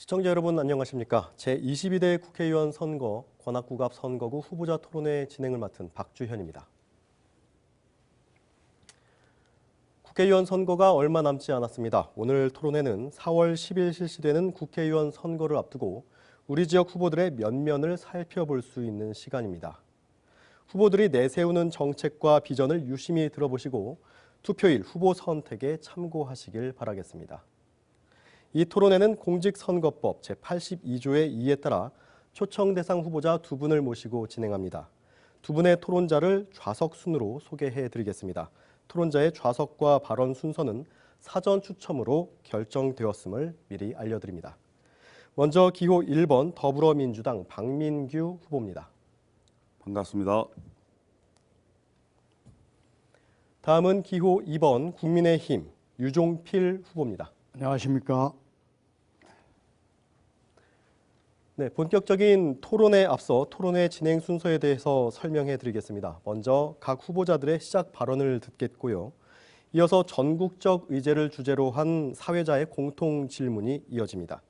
시청자 여러분 안녕하십니까? 제22대 국회의원 선거 관악구갑 선거구 후보자 토론회 진행을 맡은 박주현입니다. 국회의원 선거가 얼마 남지 않았습니다. 오늘 토론회는 4월 10일 실시되는 국회의원 선거를 앞두고 우리 지역 후보들의 면면을 살펴볼 수 있는 시간입니다. 후보들이 내세우는 정책과 비전을 유심히 들어보시고 투표일 후보 선택에 참고하시길 바라겠습니다. 이 토론회는 공직선거법 제82조의 2에 따라 초청 대상 후보자 2분을 모시고 진행합니다. 두 분의 토론자를 좌석 순으로 소개해드리겠습니다. 토론자의 좌석과 발언 순서는 사전 추첨으로 결정되었음을 미리 알려드립니다. 먼저 기호 1번 더불어민주당 박민규 후보입니다. 반갑습니다. 다음은 기호 2번 국민의힘 유종필 후보입니다. 안녕하십니까? 네, 본격적인 토론에 앞서 토론회 진행 순서에 대해서 설명해 드리겠습니다. 먼저 각 후보자들의 시작 발언을 듣겠고요. 이어서 전국적 의제를 주제로 한 사회자의 공통 질문이 이어집니다.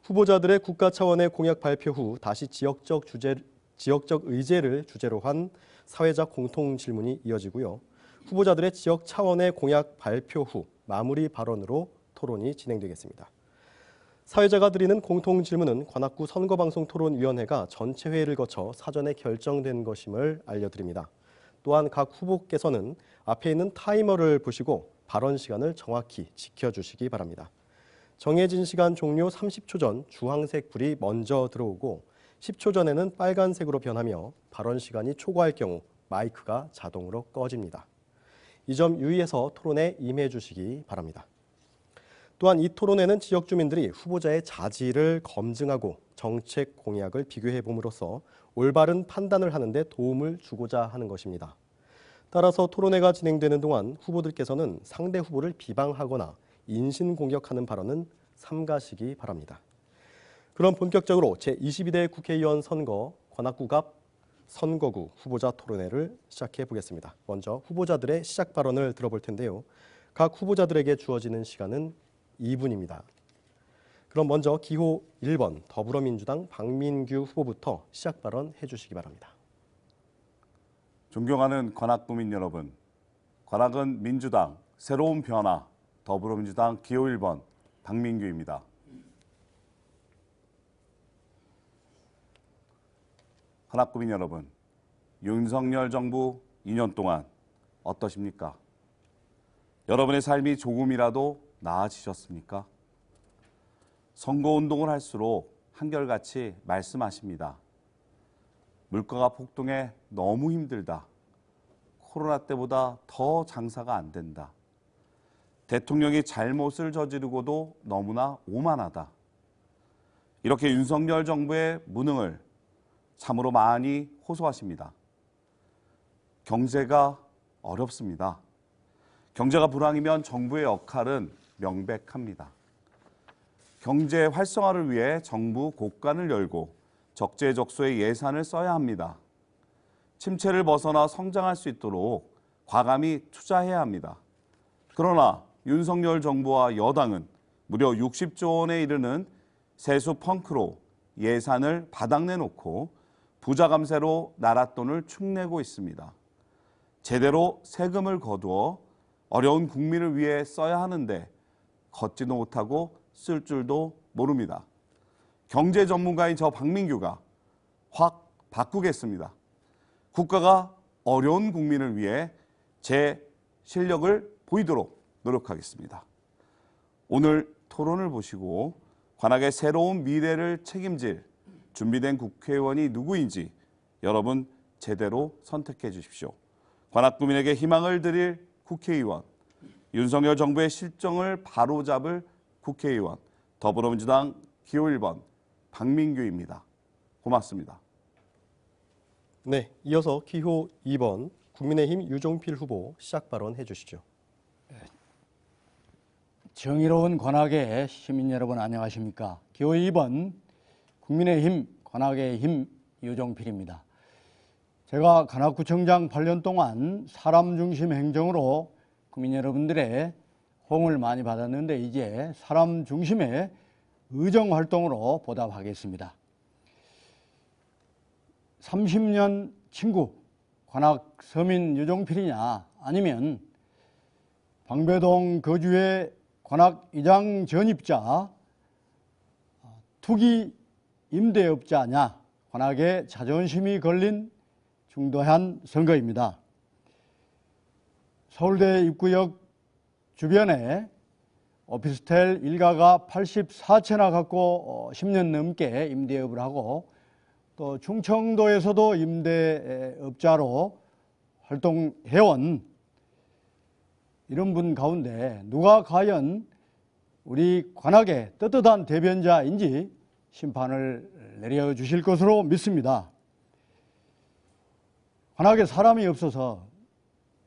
후보자들의 국가 차원의 공약 발표 후 다시 지역적 의제를 주제로 한 사회자 공통 질문이 이어지고요. 후보자들의 지역 차원의 공약 발표 후 마무리 발언으로 토론이 진행되겠습니다. 사회자가 드리는 공통 질문은 관악구 선거방송토론위원회가 전체 회의를 거쳐 사전에 결정된 것임을 알려드립니다. 또한 각 후보께서는 앞에 있는 타이머를 보시고 발언 시간을 정확히 지켜주시기 바랍니다. 정해진 시간 종료 30초 전 주황색 불이 먼저 들어오고 10초 전에는 빨간색으로 변하며 발언 시간이 초과할 경우 마이크가 자동으로 꺼집니다. 이 점 유의해서 토론에 임해 주시기 바랍니다. 또한 이 토론회는 지역 주민들이 후보자의 자질을 검증하고 정책 공약을 비교해 봄으로써 올바른 판단을 하는 데 도움을 주고자 하는 것입니다. 따라서 토론회가 진행되는 동안 후보들께서는 상대 후보를 비방하거나 인신공격하는 발언은 삼가시기 바랍니다. 그럼 본격적으로 제22대 국회의원 선거 관악구갑 선거구 후보자 토론회를 시작해 보겠습니다. 먼저 후보자들의 시작 발언을 들어볼 텐데요. 각 후보자들에게 주어지는 시간은 2분입니다. 그럼 먼저 기호 1번 더불어민주당 박민규 후보부터 시작 발언 해주시기 바랍니다. 존경하는 관악구민 여러분, 관악은 민주당 새로운 변화 더불어민주당 기호 1번 박민규입니다. 관악구민 여러분, 윤석열 정부 2년 동안 어떠십니까? 여러분의 삶이 조금이라도 나아지셨습니까? 선거운동을 할수록 한결같이 말씀하십니다. 물가가 폭등해 너무 힘들다. 코로나 때보다 더 장사가 안 된다. 대통령이 잘못을 저지르고도 너무나 오만하다. 이렇게 윤석열 정부의 무능을 참으로 많이 호소하십니다. 경제가 어렵습니다. 경제가 불황이면 정부의 역할은 명백합니다. 경제 활성화를 위해 정부 곳간을 열고 적재적소에 예산을 써야 합니다. 침체를 벗어나 성장할 수 있도록 과감히 투자해야 합니다. 그러나 윤석열 정부와 여당은 무려 60조 원에 이르는 세수 펑크로 예산을 바닥내놓고 부자 감세로 나라 돈을 축내고 있습니다. 제대로 세금을 거두어 어려운 국민을 위해 써야 하는데 걷지도 못하고 쓸 줄도 모릅니다. 경제 전문가인 저 박민규가 확 바꾸겠습니다. 국가가 어려운 국민을 위해 제 실력을 보이도록 노력하겠습니다. 오늘 토론을 보시고 관악의 새로운 미래를 책임질 준비된 국회의원이 누구인지 여러분 제대로 선택해 주십시오. 관악구민에게 희망을 드릴 국회의원, 윤석열 정부의 실정을 바로잡을 국회의원, 더불어민주당 기호 1번 박민규입니다. 고맙습니다. 네, 이어서 기호 2번 국민의힘 유종필 후보 시작 발언 해주시죠. 정의로운 관악의 시민 여러분 안녕하십니까? 기호 2번 국민의힘 관악의 힘 유종필입니다. 제가 관악구청장 8년 동안 사람 중심 행정으로 국민 여러분들의 호응을 많이 받았는데 이제 사람 중심의 의정 활동으로 보답하겠습니다. 30년 친구 관악 서민 유종필이냐 아니면 방배동 거주의 관악 이장 전입자 투기 임대업자냐 관악의 자존심이 걸린 중대한 선거입니다. 서울대 입구역 주변에 오피스텔 일가가 84채나 갖고 10년 넘게 임대업을 하고 또 충청도에서도 임대업자로 활동해온 이런 분 가운데 누가 과연 우리 관악의 떳떳한 대변자인지 심판을 내려주실 것으로 믿습니다. 관악에 사람이 없어서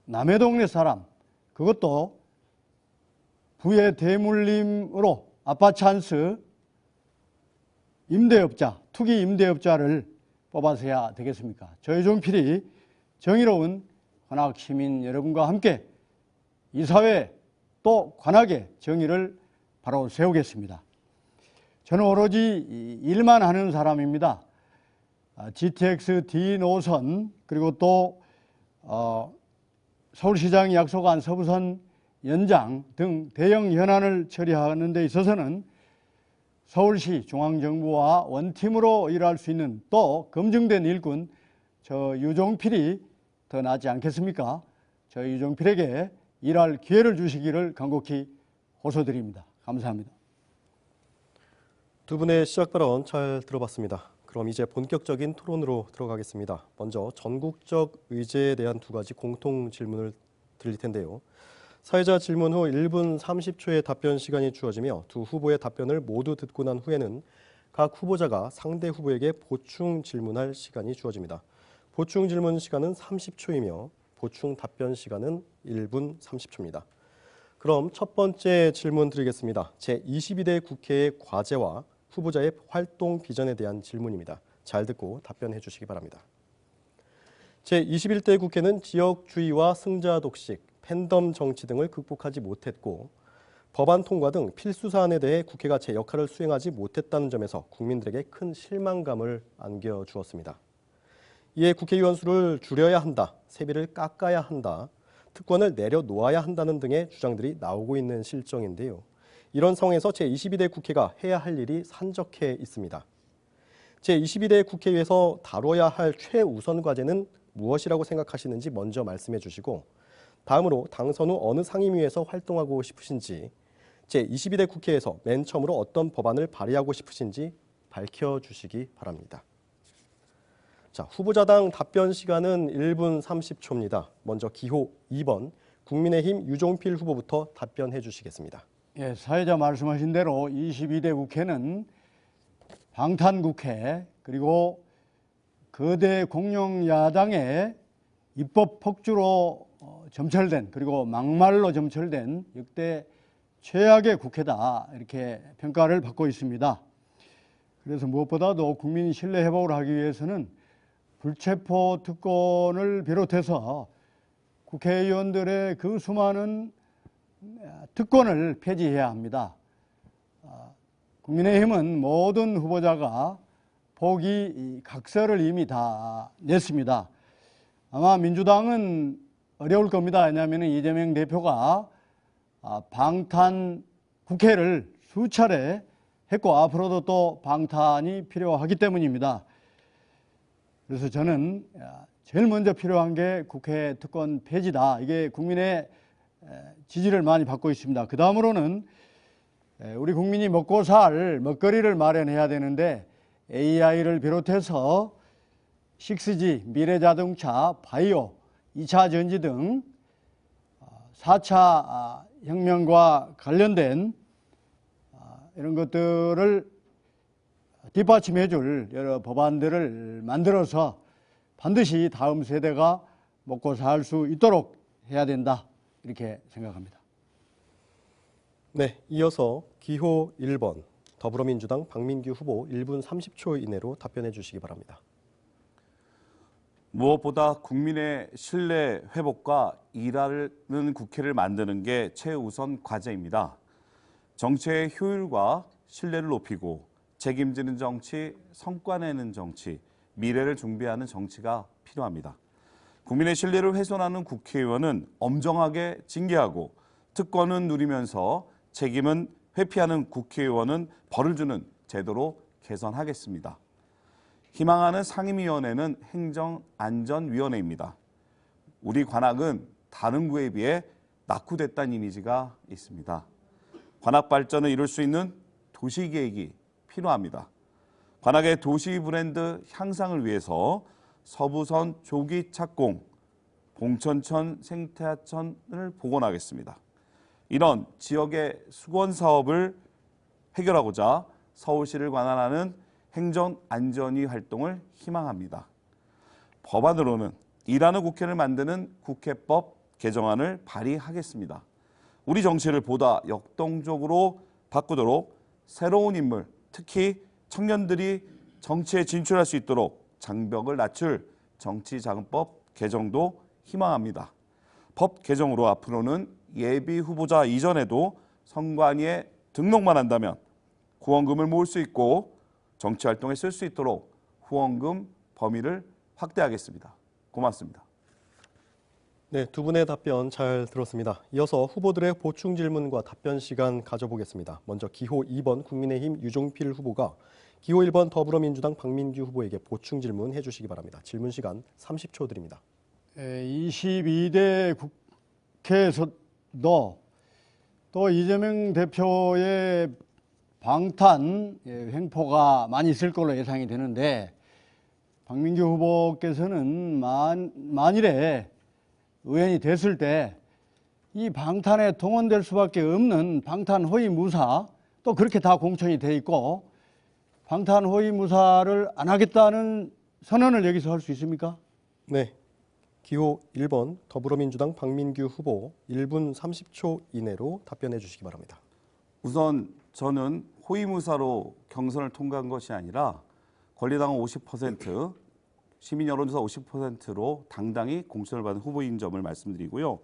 남의 동네 사람, 그것도 부의 대물림으로 아파트찬스 임대업자, 투기 임대업자를 뽑아서야 되겠습니까? 조유종필이 정의로운 관악 시민 여러분과 함께 이 사회 또 관악의 정의를 바로 세우겠습니다. 저는 오로지 일만 하는 사람입니다. GTX D 노선 그리고 또 서울시장이 약속한 서부선 연장 등 대형 현안을 처리하는 데 있어서는 서울시 중앙정부와 원팀으로 일할 수 있는 또 검증된 일꾼 저 유종필이 더 낫지 않겠습니까? 저 유종필에게 일할 기회를 주시기를 간곡히 호소드립니다. 감사합니다. 두 분의 시작 발언 잘 들어봤습니다. 그럼 이제 본격적인 토론으로 들어가겠습니다. 먼저 전국적 의제에 대한 두 가지 공통 질문을 드릴 텐데요. 사회자 질문 후 1분 30초의 답변 시간이 주어지며 두 후보의 답변을 모두 듣고 난 후에는 각 후보자가 상대 후보에게 보충 질문할 시간이 주어집니다. 보충 질문 시간은 30초이며 보충 답변 시간은 1분 30초입니다. 그럼 첫 번째 질문 드리겠습니다. 제22대 국회의 과제와 후보자의 활동 비전에 대한 질문입니다. 잘 듣고 답변해 주시기 바랍니다. 제21대 국회는 지역주의와 승자 독식, 팬덤 정치 등을 극복하지 못했고 법안 통과 등 필수 사안에 대해 국회가 제 역할을 수행하지 못했다는 점에서 국민들에게 큰 실망감을 안겨주었습니다. 이에 국회의원 수를 줄여야 한다, 세비를 깎아야 한다, 특권을 내려놓아야 한다는 등의 주장들이 나오고 있는 실정인데요. 이런 상황에서 제22대 국회가 해야 할 일이 산적해 있습니다. 제22대 국회에서 다뤄야 할 최우선 과제는 무엇이라고 생각하시는지 먼저 말씀해 주시고 다음으로 당선 후 어느 상임위에서 활동하고 싶으신지 제22대 국회에서 맨 처음으로 어떤 법안을 발의하고 싶으신지 밝혀주시기 바랍니다. 자, 후보자당 답변 시간은 1분 30초입니다. 먼저 기호 2번 국민의힘 유종필 후보부터 답변해 주시겠습니다. 예, 사회자 말씀하신 대로 22대 국회는 방탄국회 그리고 거대 공룡 야당의 입법 폭주로 점철된 그리고 막말로 점철된 역대 최악의 국회다 이렇게 평가를 받고 있습니다. 그래서 무엇보다도 국민 신뢰 회복을 하기 위해서는 불체포 특권을 비롯해서 국회의원들의 그 수많은 특권을 폐지해야 합니다. 국민의힘은 모든 후보자가 포기 각서를 이미 다 냈습니다. 아마 민주당은 어려울 겁니다. 왜냐하면 이재명 대표가 방탄 국회를 수차례 했고 앞으로도 또 방탄이 필요하기 때문입니다. 그래서 저는 제일 먼저 필요한 게 국회 특권 폐지다. 이게 국민의 지지를 많이 받고 있습니다. 그 다음으로는 우리 국민이 먹고 살 먹거리를 마련해야 되는데 AI를 비롯해서 6G, 미래자동차, 바이오, 2차 전지 등 4차 혁명과 관련된 이런 것들을 뒷받침해 줄 여러 법안들을 만들어서 반드시 다음 세대가 먹고 살 수 있도록 해야 된다. 이렇게 생각합니다. 네, 이어서 기호 1번 더불어민주당 박민규 후보 1분 30초 이내로 답변해 주시기 바랍니다. 무엇보다 국민의 신뢰 회복과 일하는 국회를 만드는 게 최우선 과제입니다. 정치의 효율과 신뢰를 높이고 책임지는 정치, 성과 내는 정치, 미래를 준비하는 정치가 필요합니다. 국민의 신뢰를 훼손하는 국회의원은 엄정하게 징계하고 특권은 누리면서 책임은 회피하는 국회의원은 벌을 주는 제도로 개선하겠습니다. 희망하는 상임위원회는 행정안전위원회입니다. 우리 관악은 다른 구에 비해 낙후됐다는 이미지가 있습니다. 관악 발전을 이룰 수 있는 도시계획이 필요합니다. 관악의 도시 브랜드 향상을 위해서 서부선 조기 착공, 봉천천 생태하천을 복원하겠습니다. 이런 지역의 수건 사업을 해결하고자 서울시를 관할하는 행정안전위 활동을 희망합니다. 법안으로는 일하는 국회를 만드는 국회법 개정안을 발의하겠습니다. 우리 정치를 보다 역동적으로 바꾸도록 새로운 인물, 특히 청년들이 정치에 진출할 수 있도록 장벽을 낮출 정치자금법 개정도 희망합니다. 법 개정으로 앞으로는 예비 후보자 이전에도 선관위에 등록만 한다면 후원금을 모을 수 있고 정치활동에 쓸 수 있도록 후원금 범위를 확대하겠습니다. 고맙습니다. 네, 두 분의 답변 잘 들었습니다. 이어서 후보들의 보충 질문과 답변 시간 가져보겠습니다. 먼저 기호 2번 국민의힘 유종필 후보가 기호 1번 더불어민주당 박민규 후보에게 보충 질문 해주시기 바랍니다. 질문 시간 30초 드립니다. 22대 국회에서도 또 이재명 대표의 방탄 횡포가 많이 있을 걸로 예상이 되는데 박민규 후보께서는 만일에 의원이 됐을 때 이 방탄에 동원될 수밖에 없는 방탄 허위 무사 또 그렇게 다 공천이 돼 있고 방탄 허위 무사를 안 하겠다는 선언을 여기서 할 수 있습니까? 네, 기호 1번 더불어민주당 박민규 후보 1분 30초 이내로 답변해 주시기 바랍니다. 우선 저는 호위무사로 경선을 통과한 것이 아니라 권리당원 50%, 시민 여론조사 50%로 당당히 공천을 받은 후보인 점을 말씀드리고요.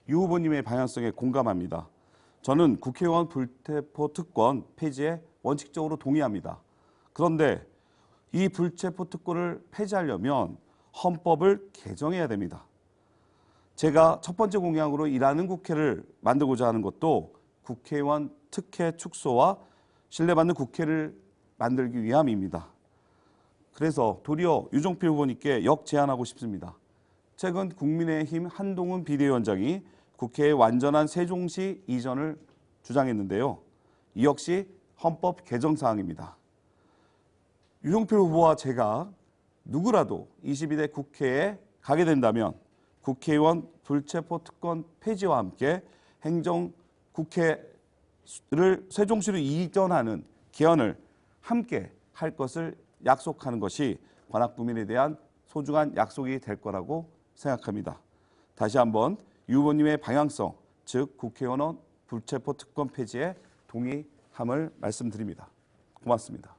유 후보님의 방향성에 공감합니다. 저는 국회의원 불체포 특권 폐지에 원칙적으로 동의합니다. 그런데 이 불체포 특권을 폐지하려면 헌법을 개정해야 됩니다. 제가 첫 번째 공약으로 일하는 국회를 만들고자 하는 것도 국회의원 특혜 축소와 신뢰받는 국회를 만들기 위함입니다. 그래서 도리어 유종필 후보님께 역제안하고 싶습니다. 최근 국민의힘 한동훈 비대위원장이 국회의 완전한 세종시 이전을 주장했는데요. 이 역시 헌법 개정 사항입니다. 유종필 후보와 제가 누구라도 22대 국회에 가게 된다면 국회의원 불체포 특권 폐지와 함께 행정 국회를 세종시로 이전하는 개헌을 함께 할 것을 약속하는 것이 관악구민에 대한 소중한 약속이 될 거라고 생각합니다. 다시 한번 유 후보님의 방향성, 즉 국회의원 불체포 특권 폐지에 동의함을 말씀드립니다. 고맙습니다.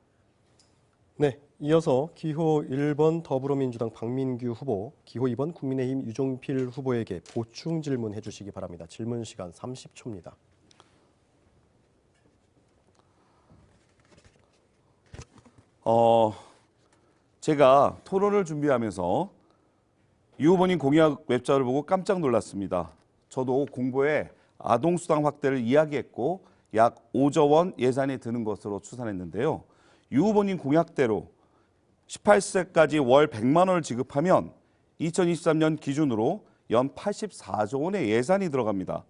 네, 이어서 기호 1번 더불어민주당 박민규 후보, 기호 2번 국민의힘 유종필 후보에게 보충 질문해 주시기 바랍니다. 질문 시간 30초입니다. 제가 토론을 준비하면서 유 후보님 공약 웹자를 보고 깜짝 놀랐습니다. 저도 공보에 아동수당 확대를 이야기했고 약 5조 원 예산이 드는 것으로 추산했는데요. 유 후보님 공약대로 18세까지 월 100만 원을 지급하면 2023년 기준으로 연 84조 원의 예산이 들어갑니다.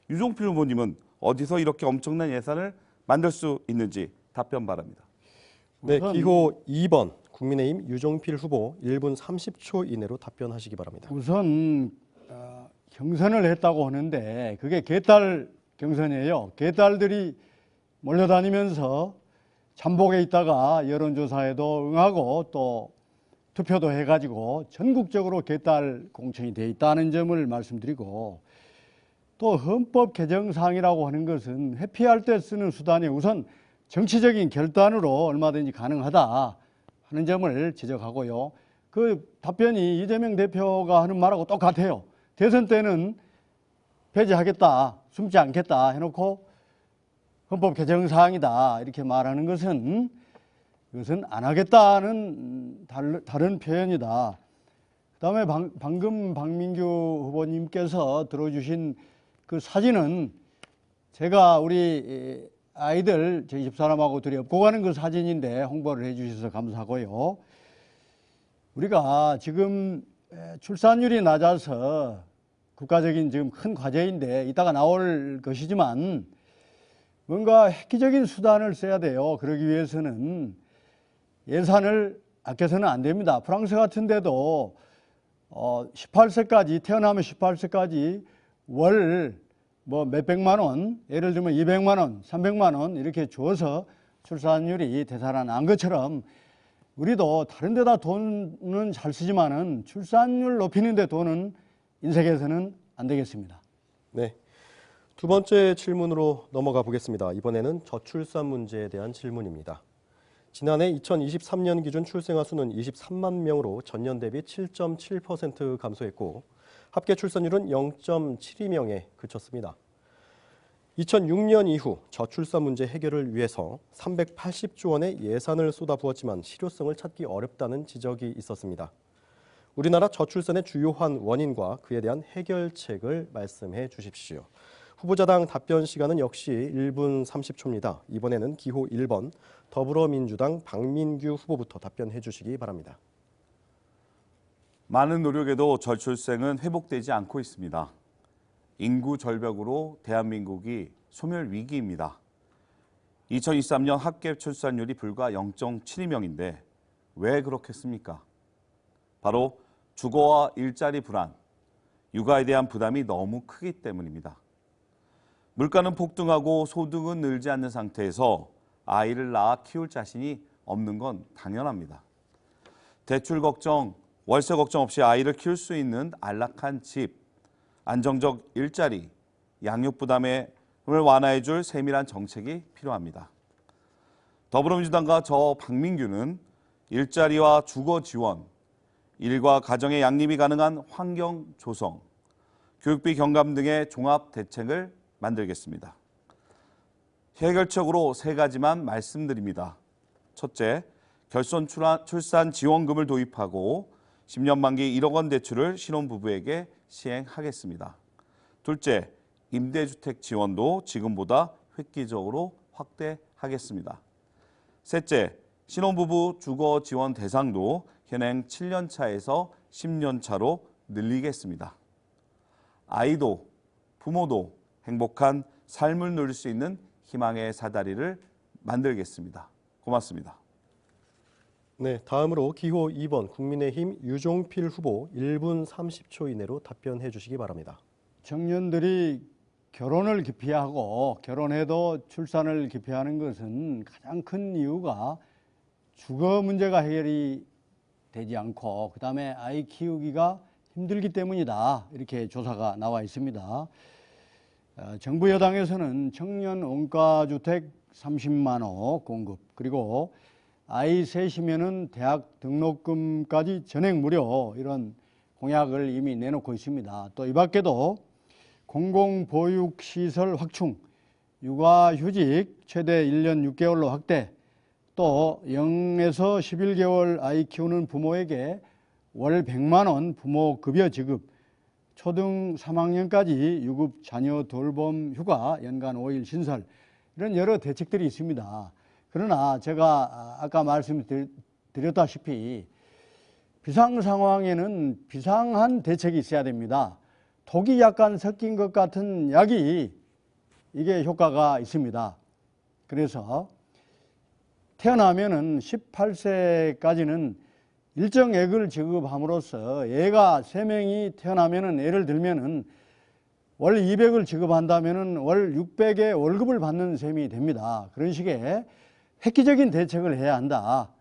유종필 후보님은 어디서 이렇게 엄청난 예산을 만들 수 있는지 답변 바랍니다. 네, 기호 2번 국민의힘 유종필 후보 1분 30초 이내로 답변하시기 바랍니다. 우선 경선을 했다고 하는데 그게 개딸 경선이에요. 개딸들이 몰려다니면서 잠복에 있다가 여론조사에도 응하고 또 투표도 해가지고 전국적으로 개딸 공천이 돼 있다는 점을 말씀드리고 또 헌법 개정사항이라고 하는 것은 회피할 때 쓰는 수단이 우선 정치적인 결단으로 얼마든지 가능하다 하는 점을 지적하고요. 그 답변이 이재명 대표가 하는 말하고 똑같아요. 대선 때는 폐지하겠다, 숨지 않겠다 해놓고 헌법 개정 사항이다 이렇게 말하는 것은 이것은 안 하겠다는 다른 표현이다. 그다음에 방금 박민규 후보님께서 들어주신 그 사진은 제가 우리 아이들 저희 집사람하고 둘이 업고 가는 그 사진인데 홍보를 해주셔서 감사하고요. 우리가 지금 출산율이 낮아서 국가적인 지금 큰 과제인데 이따가 나올 것이지만 뭔가 획기적인 수단을 써야 돼요. 그러기 위해서는 예산을 아껴서는 안 됩니다. 프랑스 같은 데도 18세까지 태어나면 18세까지 월 뭐 몇백만 원, 예를 들면 200만 원, 300만 원 이렇게 줘서 출산율이 되살아난 것처럼 우리도 다른 데다 돈은 잘 쓰지만은 출산율 높이는 데 돈은 인색해서는 안 되겠습니다. 네. 두 번째 질문으로 넘어가 보겠습니다. 이번에는 저출산 문제에 대한 질문입니다. 지난해 2023년 기준 출생아 수는 23만 명으로 전년 대비 7.7% 감소했고 합계 출산율은 0.72명에 그쳤습니다. 2006년 이후 저출산 문제 해결을 위해서 380조 원의 예산을 쏟아부었지만 실효성을 찾기 어렵다는 지적이 있었습니다. 우리나라 저출산의 주요한 원인과 그에 대한 해결책을 말씀해 주십시오. 후보자당 답변 시간은 역시 1분 30초입니다. 이번에는 기호 1번 더불어민주당 박민규 후보부터 답변해 주시기 바랍니다. 많은 노력에도 저출생은 회복되지 않고 있습니다. 인구 절벽으로 대한민국이 소멸 위기입니다. 2023년 합계 출산율이 불과 0.72명인데 왜 그렇겠습니까? 바로 주거와 일자리 불안, 육아에 대한 부담이 너무 크기 때문입니다. 물가는 폭등하고 소득은 늘지 않는 상태에서 아이를 낳아 키울 자신이 없는 건 당연합니다. 대출 걱정, 월세 걱정 없이 아이를 키울 수 있는 안락한 집, 안정적 일자리, 양육 부담을 완화해 줄 세밀한 정책이 필요합니다. 더불어민주당과 저 박민규는 일자리와 주거 지원, 일과 가정의 양립이 가능한 환경 조성, 교육비 경감 등의 종합 대책을 만들겠습니다. 해결책으로 세 가지만 말씀드립니다. 첫째, 결손 출산 지원금을 도입하고 10년 만기 1억 원 대출을 신혼부부에게 시행하겠습니다. 둘째, 임대주택 지원도 지금보다 획기적으로 확대하겠습니다. 셋째, 신혼부부 주거 지원 대상도 현행 7년 차에서 10년 차로 늘리겠습니다. 아이도 부모도 행복한 삶을 누릴 수 있는 희망의 사다리를 만들겠습니다. 고맙습니다. 네, 다음으로 기호 2번 국민의힘 유종필 후보 1분 30초 이내로 답변해 주시기 바랍니다. 청년들이 결혼을 기피하고 결혼해도 출산을 기피하는 것은 가장 큰 이유가 주거 문제가 해결이 되지 않고 그다음에 아이 키우기가 힘들기 때문이다. 이렇게 조사가 나와 있습니다. 정부 여당에서는 청년 원가주택 30만 호 공급 그리고 아이 셋이면은 대학 등록금까지 전액 무료 이런 공약을 이미 내놓고 있습니다. 또 이 밖에도 공공보육시설 확충, 육아휴직 최대 1년 6개월로 확대, 또 0에서 11개월 아이 키우는 부모에게 월 100만 원 부모급여 지급, 초등 3학년까지 유급 자녀 돌봄 휴가 연간 5일 신설 이런 여러 대책들이 있습니다. 그러나 제가 아까 말씀드렸다시피 비상 상황에는 비상한 대책이 있어야 됩니다. 독이 약간 섞인 것 같은 약이 이게 효과가 있습니다. 그래서 태어나면은 18세까지는 일정액을 지급함으로써 애가 3명이 태어나면은 예를 들면은 월 200을 지급한다면은 월 600의 월급을 받는 셈이 됩니다. 그런 식의 획기적인 대책을 해야 한다.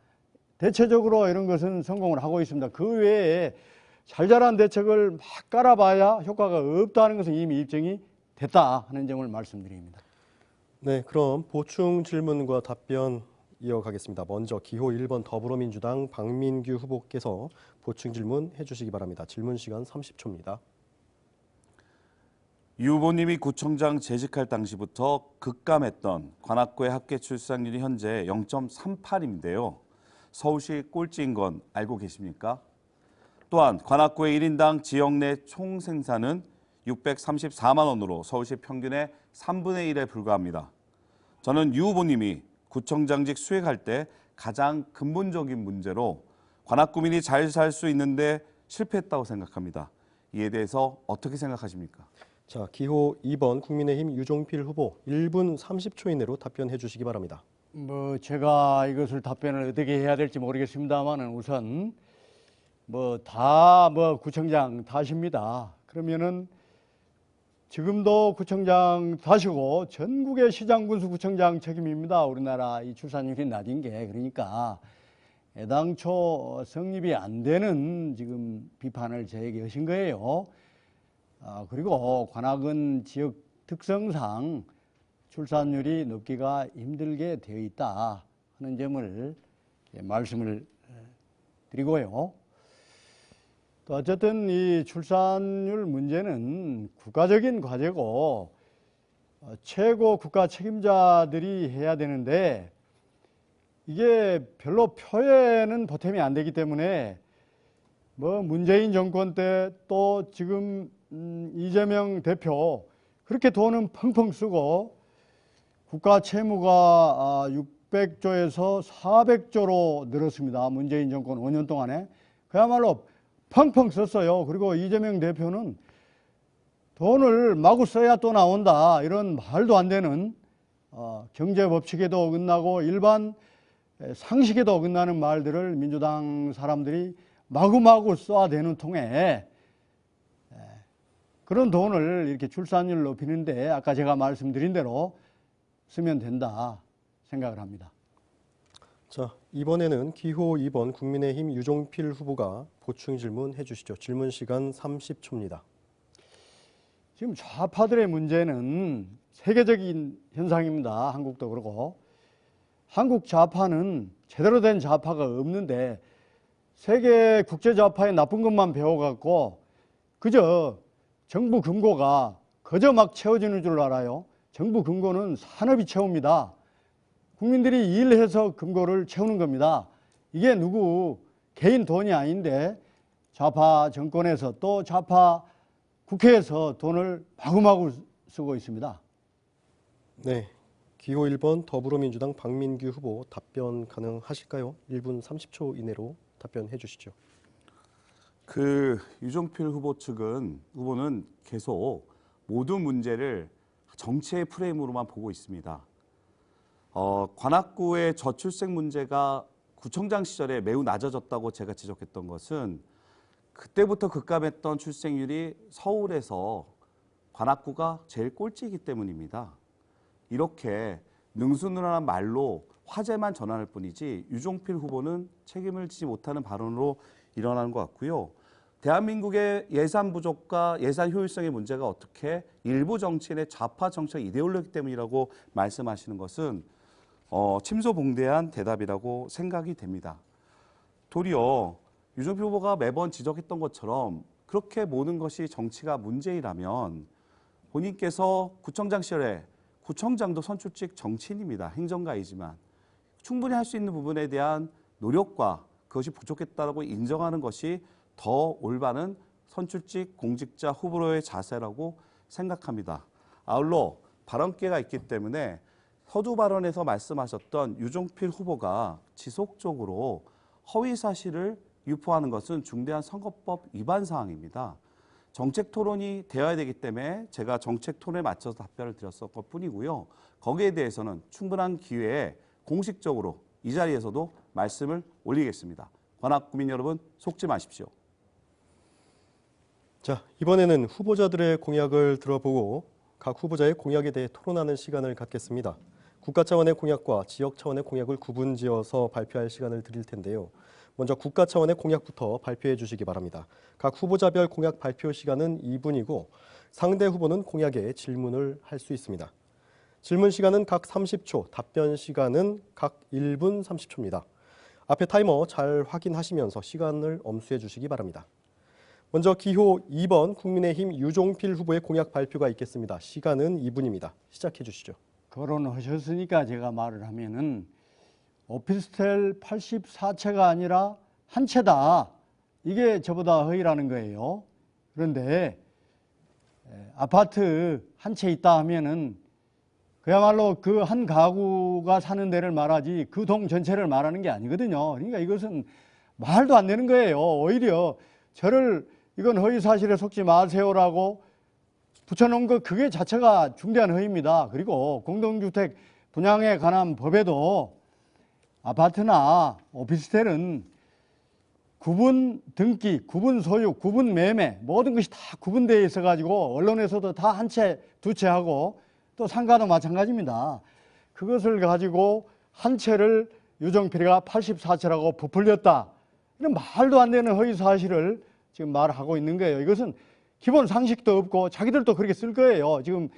대체적으로 이런 것은 성공을 하고 있습니다. 그 외에 잘 자란 대책을 막 깔아봐야 효과가 없다는 것은 이미 입증이 됐다 하는 점을 말씀드립니다. 네, 그럼 보충 질문과 답변 이어가겠습니다. 먼저 기호 1번 더불어민주당 박민규 후보께서 보충 질문 해주시기 바랍니다. 질문 시간 30초입니다. 유 후보님이 구청장 재직할 당시부터 급감했던 관악구의 합계 출산율이 현재 0.38인데요. 서울시 꼴찌인 건 알고 계십니까? 또한 관악구의 1인당 지역 내 총 생산은 634만 원으로 서울시 평균의 3분의 1에 불과합니다. 저는 유 후보님이 구청장직 수행할 때 가장 근본적인 문제로 관악구민이 잘 살 수 있는데 실패했다고 생각합니다. 이에 대해서 어떻게 생각하십니까? 자, 기호 2번 국민의힘 유종필 후보 1분 30초 이내로 답변해 주시기 바랍니다. 제가 이것을 답변을 어떻게 해야 될지 모르겠습니다만은 우선 다 구청장 탓입니다. 그러면은 지금도 구청장 탓이고 전국의 시장 군수 구청장 책임입니다. 우리나라 이 출산율이 낮은 게. 그러니까 애당초 성립이 안 되는 지금 비판을 저에게 하신 거예요. 그리고 관악은 지역 특성상 출산율이 높기가 힘들게 되어 있다 하는 점을 말씀을 드리고요. 또 어쨌든 이 출산율 문제는 국가적인 과제고 최고 국가 책임자들이 해야 되는데 이게 별로 표에는 보탬이 안 되기 때문에 문재인 정권 때 또 지금 이재명 대표 그렇게 돈은 펑펑 쓰고 국가 채무가 600조에서 400조로 늘었습니다. 문재인 정권 5년 동안에. 그야말로 펑펑 썼어요. 그리고 이재명 대표는 돈을 마구 써야 또 나온다. 이런 말도 안 되는 경제 법칙에도 어긋나고 일반 상식에도 어긋나는 말들을 민주당 사람들이 마구마구 쏘아대는 통에 그런 돈을 이렇게 출산율 높이는데 아까 제가 말씀드린 대로 쓰면 된다 생각을 합니다. 자, 이번에는 기호 2번 국민의힘 유종필 후보가 보충 질문해 주시죠. 질문 시간 30초입니다. 지금 좌파들의 문제는 세계적인 현상입니다. 한국도 그렇고. 한국 좌파는 제대로 된 좌파가 없는데 세계 국제 좌파의 나쁜 것만 배워갖고 그저 정부 금고가 그저 막 채워지는 줄 알아요. 정부 금고는 산업이 채웁니다. 국민들이 일해서 금고를 채우는 겁니다. 이게 누구 개인 돈이 아닌데 좌파 정권에서 또 좌파 국회에서 돈을 마구마구 쓰고 있습니다. 네, 기호 1번 더불어민주당 박민규 후보 답변 가능하실까요? 1분 30초 이내로 답변해 주시죠. 유종필 후보는 계속 모든 문제를 정치의 프레임으로만 보고 있습니다. 관악구의 저출생 문제가 구청장 시절에 매우 낮아졌다고 제가 지적했던 것은 그때부터 급감했던 출생률이 서울에서 관악구가 제일 꼴찌이기 때문입니다. 이렇게 능수능란한 말로 화제만 전환할 뿐이지 유종필 후보는 책임을 지지 못하는 발언으로 일어나는 것 같고요. 대한민국의 예산 부족과 예산 효율성의 문제가 어떻게 일부 정치인의 좌파 정책 이데올로기 때문이라고 말씀하시는 것은 침소봉대한 대답이라고 생각이 됩니다. 도리어 유종필 후보가 매번 지적했던 것처럼 그렇게 모든 것이 정치가 문제이라면 본인께서 구청장 시절에 구청장도 선출직 정치인입니다. 행정가이지만 충분히 할 수 있는 부분에 대한 노력과 그것이 부족했다고 인정하는 것이 더 올바른 선출직 공직자 후보로의 자세라고 생각합니다. 아울러 발언기회가 있기 때문에 서두 발언에서 말씀하셨던 유종필 후보가 지속적으로 허위 사실을 유포하는 것은 중대한 선거법 위반 사항입니다. 정책 토론이 되어야 되기 때문에 제가 정책 토론에 맞춰서 답변을 드렸을 것 뿐이고요. 거기에 대해서는 충분한 기회에 공식적으로 이 자리에서도 말씀을 올리겠습니다. 관악구민 여러분 속지 마십시오. 자, 이번에는 후보자들의 공약을 들어보고 각 후보자의 공약에 대해 토론하는 시간을 갖겠습니다. 국가 차원의 공약과 지역 차원의 공약을 구분지어서 발표할 시간을 드릴 텐데요. 먼저 국가 차원의 공약부터 발표해 주시기 바랍니다. 각 후보자별 공약 발표 시간은 2분이고 상대 후보는 공약에 질문을 할 수 있습니다. 질문 시간은 각 30초, 답변 시간은 각 1분 30초입니다. 앞에 타이머 잘 확인하시면서 시간을 엄수해 주시기 바랍니다. 먼저 기호 2번 국민의힘 유종필 후보의 공약 발표가 있겠습니다. 시간은 2분입니다. 시작해 주시죠. 거론하셨으니까 제가 말을 하면은 오피스텔 84채가 아니라 한 채다. 이게 저보다 허위라는 거예요. 그런데 아파트 한 채 있다 하면은 그야말로 그 한 가구가 사는 데를 말하지 그 동 전체를 말하는 게 아니거든요. 그러니까 이것은 말도 안 되는 거예요. 오히려 저를 이건 허위 사실에 속지 마세요라고 붙여놓은 거 그게 자체가 중대한 허위입니다. 그리고 공동주택 분양에 관한 법에도 아파트나 오피스텔은 구분 등기, 구분 소유, 구분 매매 모든 것이 다 구분되어 있어 가지고 언론에서도 다 한 채, 두 채 하고 또 상가도 마찬가지입니다. 그것을 가지고 한 채를 유종필이가 84채라고 부풀렸다. 이런 말도 안 되는 허위 사실을 지금 말하고 있는 거예요. 이것은 기본 상식도 없고 자기들도 그렇게 쓸 거예요. 지금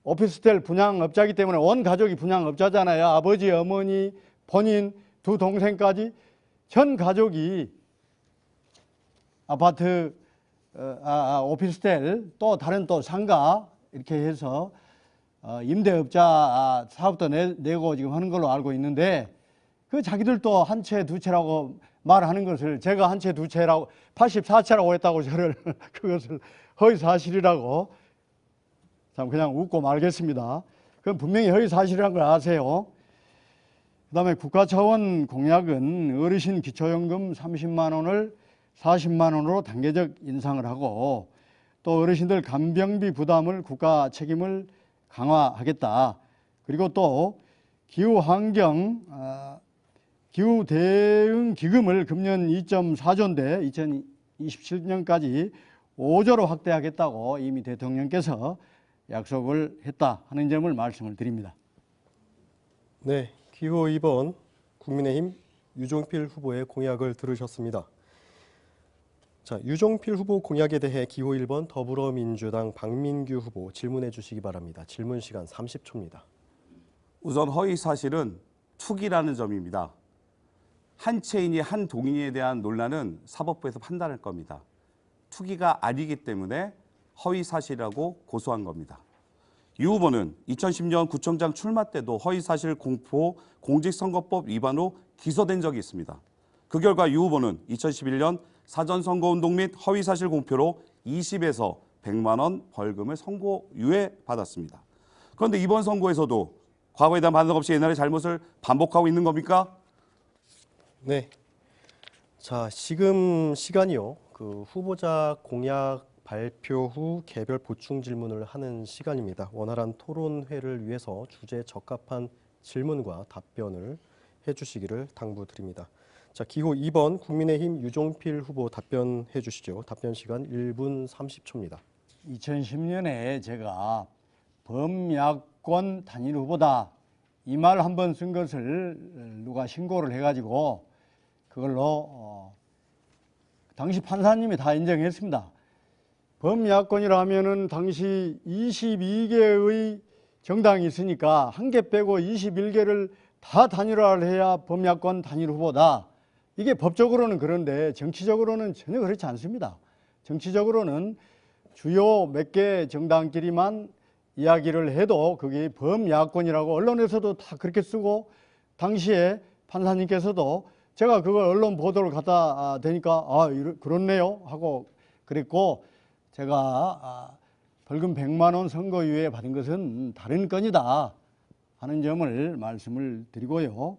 오피스텔 분양업자이기 때문에 온 가족이 분양업자잖아요. 아버지, 어머니, 본인, 두 동생까지 전 가족이 아파트, 오피스텔 또 다른 또 상가 이렇게 해서 임대업자 사업도 내고 지금 하는 걸로 알고 있는데 그 자기들도 한 채, 두 채라고 말하는 것을 제가 한 채, 두 채라고 84채라고 했다고 저를 그것을 허위 사실이라고 참 그냥 웃고 말겠습니다. 그건 분명히 허위 사실이라는 걸 아세요. 그다음에 국가 차원 공약은 어르신 기초연금 30만 원을 40만 원으로 단계적 인상을 하고 또 어르신들 간병비 부담을 국가 책임을 강화하겠다. 그리고 또 기후환경 기후 대응 기금을 금년 2.4조인데 2027년까지 5조로 확대하겠다고 이미 대통령께서 약속을 했다 하는 점을 말씀을 드립니다. 네, 기호 2번 국민의힘 유종필 후보의 공약을 들으셨습니다. 자, 유종필 후보 공약에 대해 기호 1번 더불어민주당 박민규 후보 질문해 주시기 바랍니다. 질문 시간 30초입니다. 우선 허위 사실은 투기라는 점입니다. 한 채인이 한 동인에 대한 논란은 사법부에서 판단할 겁니다. 투기가 아니기 때문에 허위 사실이라고 고소한 겁니다. 유 후보는 2010년 구청장 출마 때도 허위 사실 공포 공직선거법 위반으로 기소된 적이 있습니다. 그 결과 유 후보는 2011년 사전선거운동 및 허위 사실 공표로 20에서 100만 원 벌금을 선고유예 받았습니다. 그런데 이번 선거에서도 과거에 대한 반성 없이 옛날의 잘못을 반복하고 있는 겁니까? 네. 자, 지금 시간이요. 그 후보자 공약 발표 후 개별 보충 질문을 하는 시간입니다. 원활한 토론회를 위해서 주제에 적합한 질문과 답변을 해주시기를 당부드립니다. 자, 기호 2번 국민의힘 유종필 후보 답변해 주시죠. 답변 시간 1분 30초입니다. 2010년에 제가 범야권 단일 후보다 이 말 한 번 쓴 것을 누가 신고를 해가지고 그걸로 당시 판사님이 다 인정했습니다. 범야권이라 하면은 당시 22개의 정당이 있으니까 한 개 빼고 21개를 다 단일화를 해야 범야권 단일 후보다. 이게 법적으로는 그런데 정치적으로는 전혀 그렇지 않습니다. 정치적으로는 주요 몇 개 정당끼리만 이야기를 해도 그게 범야권이라고 언론에서도 다 그렇게 쓰고 당시에 판사님께서도 제가 그걸 언론 보도를 갖다 대니까 그렇네요 하고 그랬고 제가 벌금 100만 원 선고유예 받은 것은 다른 건이다 하는 점을 말씀을 드리고요.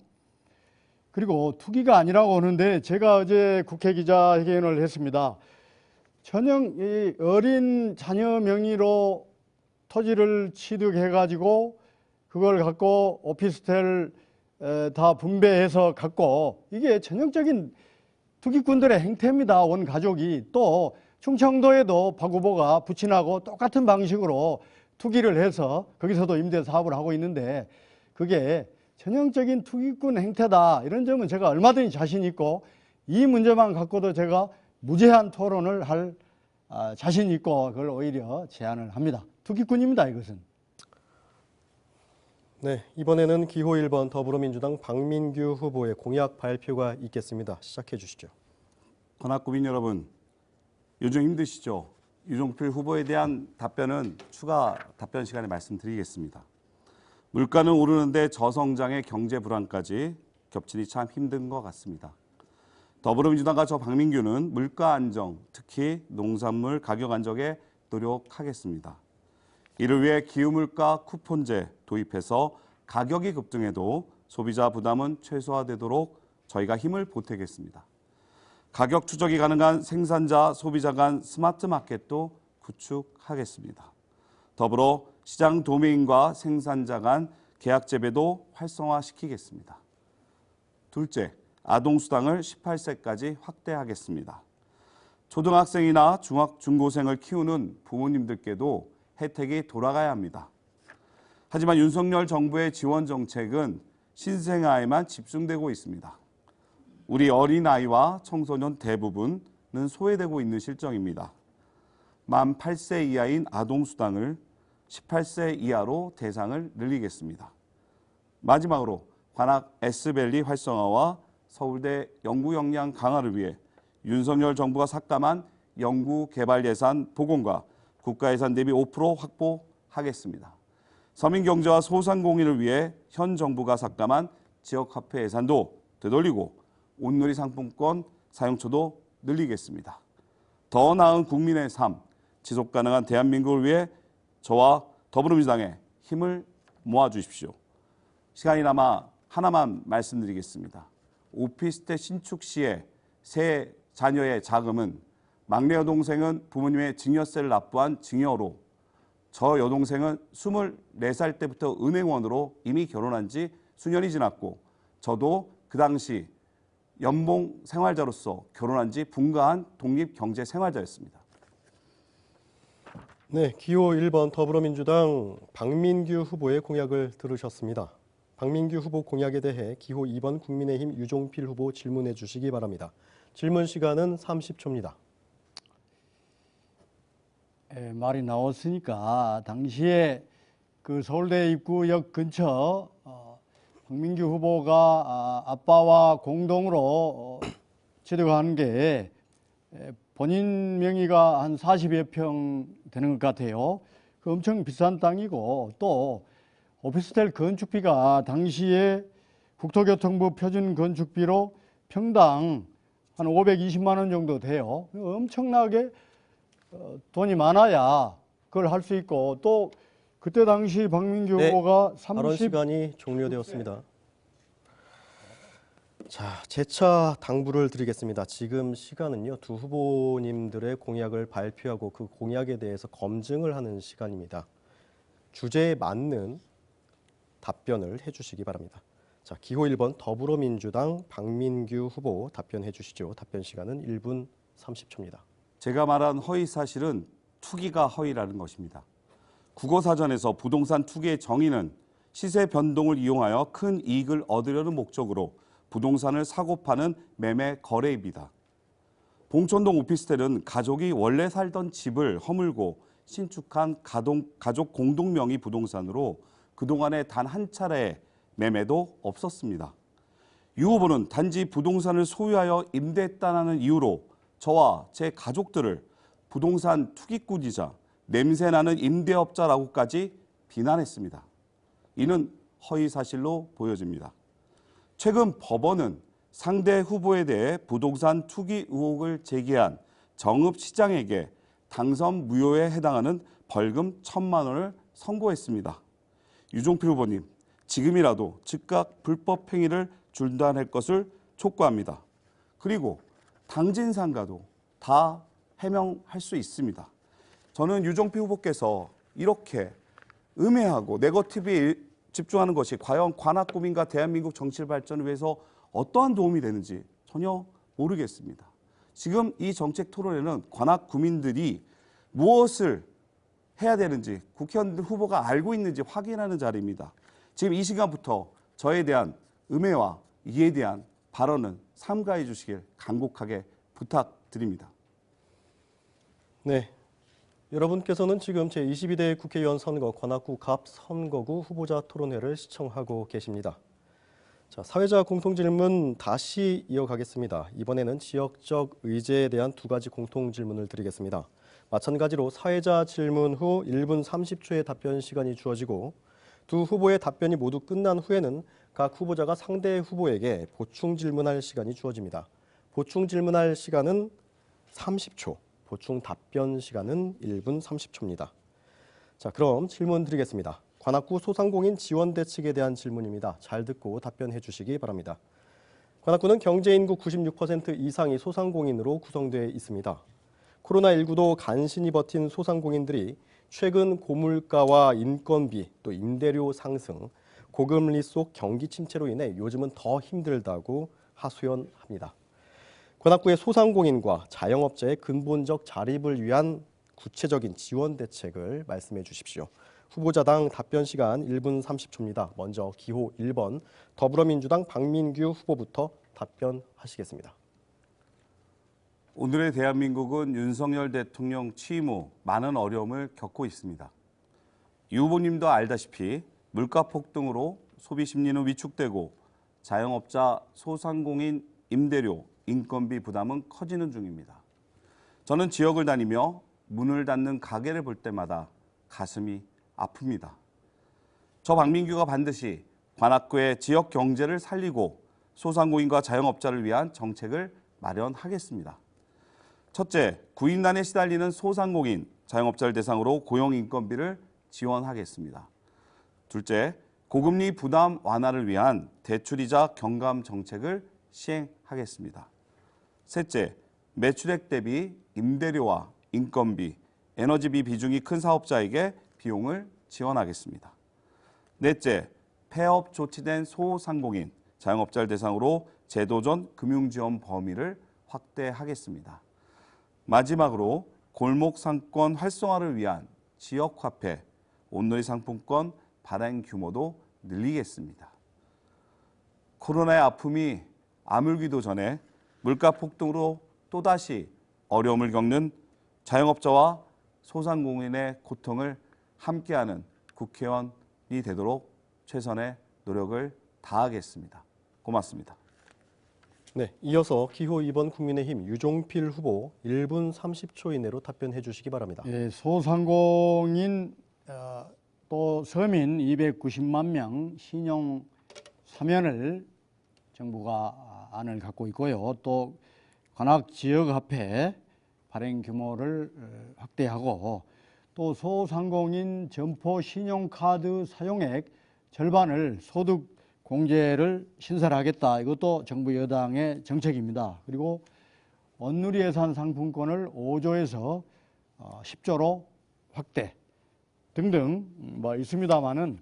그리고 투기가 아니라고 하는데 제가 어제 국회 기자회견을 했습니다. 전형 이 어린 자녀 명의로 토지를 취득해가지고 그걸 갖고 오피스텔 다 분배해서 갖고 이게 전형적인 투기꾼들의 행태입니다. 온 가족이 또 충청도에도 박 후보가 부친하고 똑같은 방식으로 투기를 해서 거기서도 임대 사업을 하고 있는데 그게 전형적인 투기꾼 행태다. 이런 점은 제가 얼마든지 자신 있고 이 문제만 갖고도 제가 무제한 토론을 할 자신 있고 그걸 오히려 제안을 합니다. 투기꾼입니다, 이것은. 네, 이번에는 기호 1번 더불어민주당 박민규 후보의 공약 발표가 있겠습니다. 시작해 주시죠. 관악구민 여러분, 요즘 힘드시죠? 유종필 후보에 대한 답변은 추가 답변 시간에 말씀드리겠습니다. 물가는 오르는데 저성장의 경제 불안까지 겹치니 참 힘든 것 같습니다. 더불어민주당과 저 박민규는 물가 안정, 특히 농산물 가격 안정에 노력하겠습니다. 이를 위해 기후물가 쿠폰제 도입해서 가격이 급등해도 소비자 부담은 최소화되도록 저희가 힘을 보태겠습니다. 가격 추적이 가능한 생산자, 소비자 간 스마트 마켓도 구축하겠습니다. 더불어 시장 도메인과 생산자 간 계약 재배도 활성화시키겠습니다. 둘째, 아동수당을 18세까지 확대하겠습니다. 초등학생이나 중고생을 키우는 부모님들께도 혜택이 돌아가야 합니다. 하지만 윤석열 정부의 지원 정책은 신생아에만 집중되고 있습니다. 우리 어린아이와 청소년 대부분은 소외되고 있는 실정입니다. 만 8세 이하인 아동수당을 18세 이하로 대상을 늘리겠습니다. 마지막으로 관악 S밸리 활성화와 서울대 연구 역량 강화를 위해 윤석열 정부가 삭감한 연구 개발 예산 복원과 국가 예산 대비 5% 확보하겠습니다. 서민 경제와 소상공인을 위해 현 정부가 삭감한 지역화폐 예산도 되돌리고 온누리 상품권 사용처도 늘리겠습니다. 더 나은 국민의 삶, 지속 가능한 대한민국을 위해 저와 더불어민주당의 힘을 모아주십시오. 시간이 남아 하나만 말씀드리겠습니다. 오피스텔 신축 시에 세 자녀의 자금은 막내 여동생은 부모님의 증여세를 납부한 증여로, 저 여동생은 24살 때부터 은행원으로 이미 결혼한 지 수년이 지났고, 저도 그 당시 연봉 생활자로서 결혼한 지 분가한 독립경제 생활자였습니다. 네, 기호 1번 더불어민주당 박민규 후보의 공약을 들으셨습니다. 박민규 후보 공약에 대해 기호 2번 국민의힘 유종필 후보 질문해 주시기 바랍니다. 질문 시간은 30초입니다. 말이 나왔으니까 당시에 그 서울대 입구역 근처 박민규 후보가 아빠와 공동으로 취득한 게 본인 명의가 한 40여 평 되는 것 같아요. 그 엄청 비싼 땅이고, 또 오피스텔 건축비가 당시에 국토교통부 표준 건축비로 평당 한 520만 원 정도 돼요. 엄청나게 돈이 많아야 그걸 할 수 있고, 또 그때 당시 박민규 네, 후보가 발언 시간이 종료되었습니다. 자, 재차 당부를 드리겠습니다. 지금 시간은요, 두 후보님들의 공약을 발표하고 그 공약에 대해서 검증을 하는 시간입니다. 주제에 맞는 답변을 해주시기 바랍니다. 자, 기호 1번 더불어민주당 박민규 후보 답변해 주시죠. 답변 시간은 1분 30초입니다. 제가 말한 허위 사실은 투기가 허위라는 것입니다. 국어사전에서 부동산 투기의 정의는 시세 변동을 이용하여 큰 이익을 얻으려는 목적으로 부동산을 사고 파는 매매 거래입니다. 봉천동 오피스텔은 가족이 원래 살던 집을 허물고 신축한 가족 공동 명의 부동산으로 그동안에 단 한 차례의 매매도 없었습니다. 유 후보는 단지 부동산을 소유하여 임대했다는 이유로 저와 제 가족들을 부동산 투기꾼이자 냄새나는 임대업자라고까지 비난했습니다. 이는 허위 사실로 보여집니다. 최근 법원은 상대 후보에 대해 부동산 투기 의혹을 제기한 정읍시장에게 당선 무효에 해당하는 벌금 1,000만 원을 선고했습니다. 유종필 후보님, 지금이라도 즉각 불법 행위를 중단할 것을 촉구합니다. 그리고 당진상가도 다 해명할 수 있습니다. 저는 유종필 후보께서 이렇게 음해하고 네거티브에 집중하는 것이 과연 관악 구민과 대한민국 정치 발전을 위해서 어떠한 도움이 되는지 전혀 모르겠습니다. 지금 이 정책 토론회는 관악 구민들이 무엇을 해야 되는지 국회의원들 후보가 알고 있는지 확인하는 자리입니다. 지금 이 시간부터 저에 대한 음해와 이에 대한 발언은 삼가해 주시길 간곡하게 부탁드립니다. 네, 여러분께서는 지금 제22대 국회의원 선거 관악구 갑 선거구 후보자 토론회를 시청하고 계십니다. 자, 사회자 공통질문 다시 이어가겠습니다. 이번에는 지역적 의제에 대한 두 가지 공통질문을 드리겠습니다. 마찬가지로 사회자 질문 후 1분 30초의 답변 시간이 주어지고 두 후보의 답변이 모두 끝난 후에는 각 후보자가 상대 후보에게 보충 질문할 시간이 주어집니다. 보충 질문할 시간은 30초, 보충 답변 시간은 1분 30초입니다. 자, 그럼 질문 드리겠습니다. 관악구 소상공인 지원 대책에 대한 질문입니다. 잘 듣고 답변해 주시기 바랍니다. 관악구는 경제인구 96% 이상이 소상공인으로 구성되어 있습니다. 코로나19도 간신히 버틴 소상공인들이 최근 고물가와 인건비, 또 임대료 상승, 고금리 속 경기 침체로 인해 요즘은 더 힘들다고 하소연합니다. 관악구의 소상공인과 자영업자의 근본적 자립을 위한 구체적인 지원 대책을 말씀해 주십시오. 후보자당 답변 시간 1분 30초입니다. 먼저 기호 1번 더불어민주당 박민규 후보부터 답변하시겠습니다. 오늘의 대한민국은 윤석열 대통령 취임 후 많은 어려움을 겪고 있습니다. 유 후보님도 알다시피 물가 폭등으로 소비 심리는 위축되고 자영업자, 소상공인, 임대료, 인건비 부담은 커지는 중입니다. 저는 지역을 다니며 문을 닫는 가게를 볼 때마다 가슴이 아픕니다. 저 박민규가 반드시 관악구의 지역 경제를 살리고 소상공인과 자영업자를 위한 정책을 마련하겠습니다. 첫째, 구인난에 시달리는 소상공인, 자영업자를 대상으로 고용인건비를 지원하겠습니다. 둘째, 고금리 부담 완화를 위한 대출이자 경감 정책을 시행하겠습니다. 셋째, 매출액 대비 임대료와 인건비, 에너지비 비중이 큰 사업자에게 비용을 지원하겠습니다. 넷째, 폐업 조치된 소상공인, 자영업자를 대상으로 제도전 금융지원 범위를 확대하겠습니다. 마지막으로 골목 상권 활성화를 위한 지역화폐, 온누리 상품권 발행 규모도 늘리겠습니다. 코로나의 아픔이 아물기도 전에 물가 폭등으로 또다시 어려움을 겪는 자영업자와 소상공인의 고통을 함께하는 국회의원이 되도록 최선의 노력을 다하겠습니다. 고맙습니다. 네, 이어서 기호 2번 국민의힘 유종필 후보 1분 30초 이내로 답변해 주시기 바랍니다. 예, 소상공인 또 서민 290만 명 신용 사면을 정부가 안을 갖고 있고요. 또 관악 지역화폐 발행 규모를 확대하고 또 소상공인 점포 신용카드 사용액 절반을 소득 공제를 신설하겠다. 이것도 정부 여당의 정책입니다. 그리고 온누리 예산 상품권을 5조에서 10조로 확대 등등 뭐 있습니다만은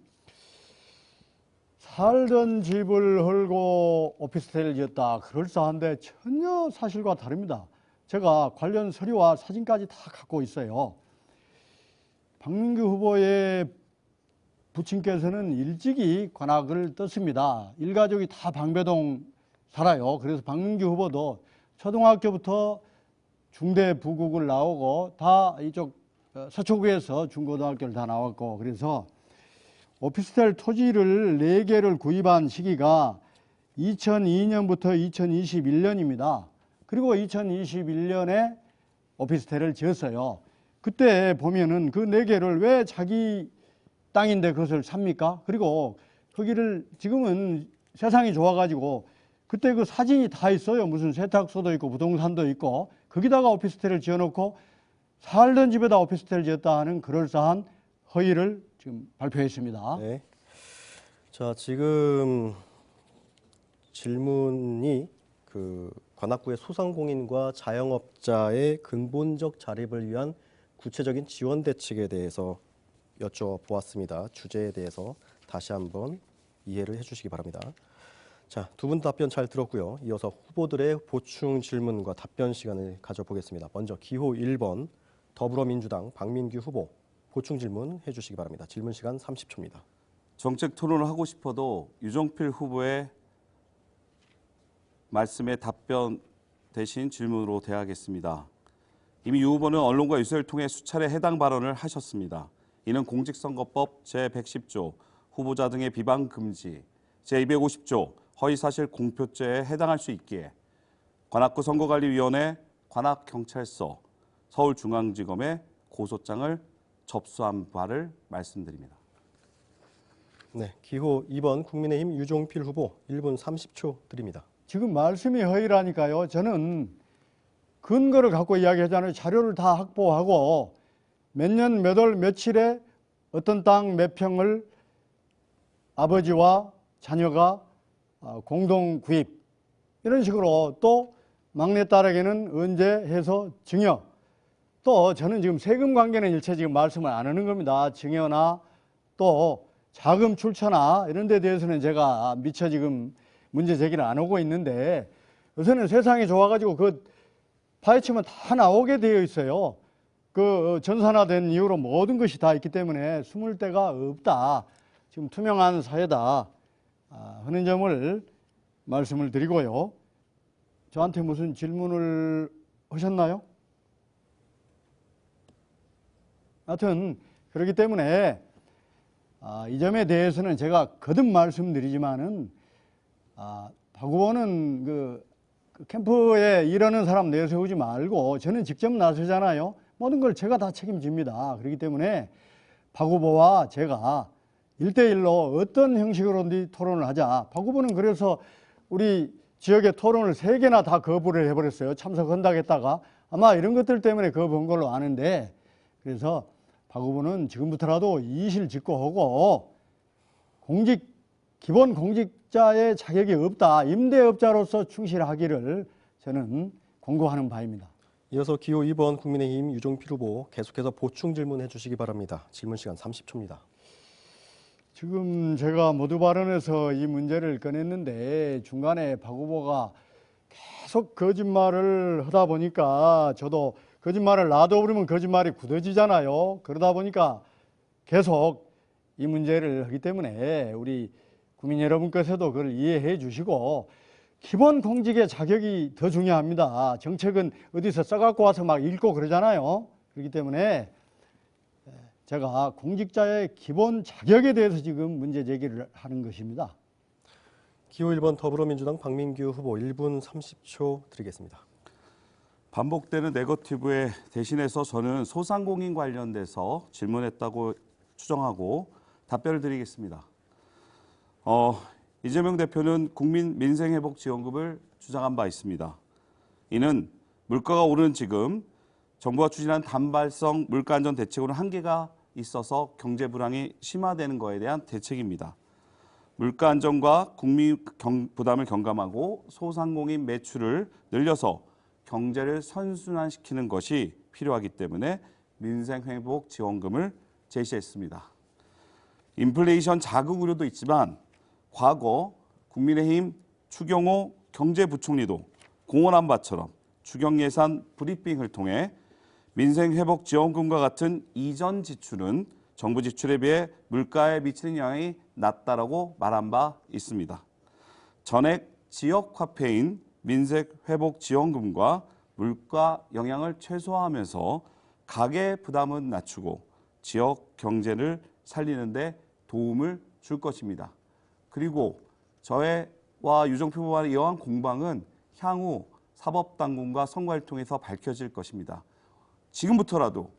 살던 집을 헐고 오피스텔을 지었다. 그럴싸한데 전혀 사실과 다릅니다. 제가 관련 서류와 사진까지 다 갖고 있어요. 박민규 후보의 부친께서는 일찍이 관악을 떴습니다. 일가족이 다 방배동 살아요. 그래서 박민규 후보도 초등학교부터 중대 부국을 나오고 다 이쪽 서초구에서 중고등학교를 다 나왔고, 그래서 오피스텔 토지를 4개를 구입한 시기가 2002년부터 2021년입니다. 그리고 2021년에 오피스텔을 지었어요. 그때 보면은 그 4개를 왜 자기 땅인데 그것을 삽니까? 그리고 거기를 지금은 세상이 좋아가지고 그때 그 사진이 다 있어요. 무슨 세탁소도 있고 부동산도 있고 거기다가 오피스텔을 지어놓고 살던 집에다 오피스텔을 지었다 하는 그럴싸한 허위를 지금 발표했습니다. 네. 자, 지금 질문이 관악구의 소상공인과 자영업자의 근본적 자립을 위한 구체적인 지원 대책에 대해서 여쭤보았습니다. 주제에 대해서 다시 한번 이해를 해주시기 바랍니다. 자, 두 분 답변 잘 들었고요. 이어서 후보들의 보충 질문과 답변 시간을 가져보겠습니다. 먼저 기호 1번 더불어민주당 박민규 후보 보충 질문 해주시기 바랍니다. 질문 시간 30초입니다. 정책 토론을 하고 싶어도 유종필 후보의 말씀에 답변 대신 질문으로 대하겠습니다. 이미 유 후보는 언론과 유세를 통해 수차례 해당 발언을 하셨습니다. 이는 공직선거법 제110조 후보자 등의 비방 금지, 제250조 허위사실 공표죄에 해당할 수 있기에 관악구 선거관리위원회 관악경찰서 서울중앙지검에 고소장을 접수한 바를 말씀드립니다. 네, 기호 2번 국민의힘 유종필 후보 1분 30초 드립니다. 지금 말씀이 허위라니까요. 저는 근거를 갖고 이야기하잖아요. 자료를 다 확보하고 몇 년, 몇 월, 며칠에 어떤 땅 몇 평을 아버지와 자녀가 공동 구입 이런 식으로 또 막내딸에게는 언제 해서 증여 또 저는 지금 세금 관계는 일체 지금 말씀을 안 하는 겁니다. 증여나 또 자금 출처나 이런 데 대해서는 제가 미처 지금 문제 제기를 안 하고 있는데 요새는 세상이 좋아가지고 그 파헤치면 다 나오게 되어 있어요. 그 전산화된 이후로 모든 것이 다 있기 때문에 숨을 데가 없다. 지금 투명한 사회다 하는 점을 말씀을 드리고요. 저한테 무슨 질문을 하셨나요? 하여튼 그렇기 때문에 이 점에 대해서는 제가 거듭 말씀드리지만은 박 후보는 그 캠프에 일하는 사람 내세우지 말고 저는 직접 나서잖아요. 모든 걸 제가 다 책임집니다. 그렇기 때문에 박 후보와 제가 1대1로 어떤 형식으로든지 토론을 하자. 박 후보는 그래서 우리 지역의 토론을 3개나 다 거부를 해버렸어요. 참석한다고 했다가 아마 이런 것들 때문에 거부한 걸로 아는데 그래서 박 후보는 지금부터라도 이실직고하고 기본 공직자의 자격이 없다. 임대업자로서 충실하기를 저는 권고하는 바입니다. 이어서 기호 2번 국민의힘 유종필 후보 계속해서 보충 질문해 주시기 바랍니다. 질문 시간 30초입니다. 지금 제가 모두 발언에서 이 문제를 꺼냈는데 중간에 박 후보가 계속 거짓말을 하다 보니까 저도 거짓말을 놔둬버리면 거짓말이 굳어지잖아요. 그러다 보니까 계속 이 문제를 하기 때문에 우리 국민 여러분께서도 그걸 이해해 주시고 기본 공직의 자격이 더 중요합니다. 정책은 어디서 써갖고 와서 막 읽고 그러잖아요. 그렇기 때문에 제가 공직자의 기본 자격에 대해서 지금 문제 제기를 하는 것입니다. 기호 1번 더불어민주당 박민규 후보 1분 30초 드리겠습니다. 반복되는 네거티브에 대신해서 저는 소상공인 관련돼서 질문했다고 추정하고 답변을 드리겠습니다. 이재명 대표는 국민 민생회복지원금을 주장한 바 있습니다. 이는 물가가 오르는 지금 정부가 추진한 단발성 물가안전 대책으로는 한계가 있어서 경제 불황이 심화되는 것에 대한 대책입니다. 물가 안정과 국민 부담을 경감하고 소상공인 매출을 늘려서 경제를 선순환시키는 것이 필요하기 때문에 민생회복지원금을 제시했습니다. 인플레이션 자극 우려도 있지만 과거 국민의힘 추경호 경제부총리도 공언한 바처럼 추경예산 브리핑을 통해 민생회복지원금과 같은 이전 지출은 정부 지출에 비해 물가에 미치는 영향이 낮다라고 말한 바 있습니다. 전액 지역화폐인 민생회복지원금과 물가 영향을 최소화하면서 가계 부담은 낮추고 지역 경제를 살리는 데 도움을 줄 것입니다. 그리고 저와 유종필 후보와의 이러한 공방은 향후 사법당국과 선관위를 통해서 밝혀질 것입니다. 지금부터라도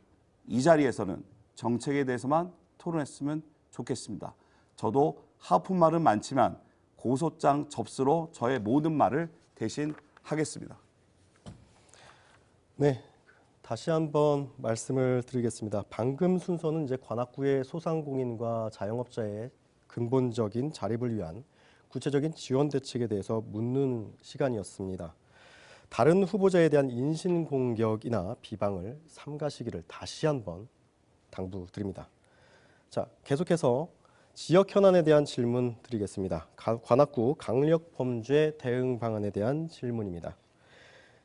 이 자리에서는 정책에 대해서만 토론했으면 좋겠습니다. 저도 하품 말은 많지만 고소장 접수로 저의 모든 말을 대신 하겠습니다. 네, 다시 한번 말씀을 드리겠습니다. 방금 순서는 이제 관악구의 소상공인과 자영업자의 근본적인 자립을 위한 구체적인 지원 대책에 대해서 묻는 시간이었습니다. 다른 후보자에 대한 인신공격이나 비방을 삼가시기를 다시 한번 당부드립니다. 자, 계속해서 지역 현안에 대한 질문 드리겠습니다. 관악구 강력범죄 대응 방안에 대한 질문입니다.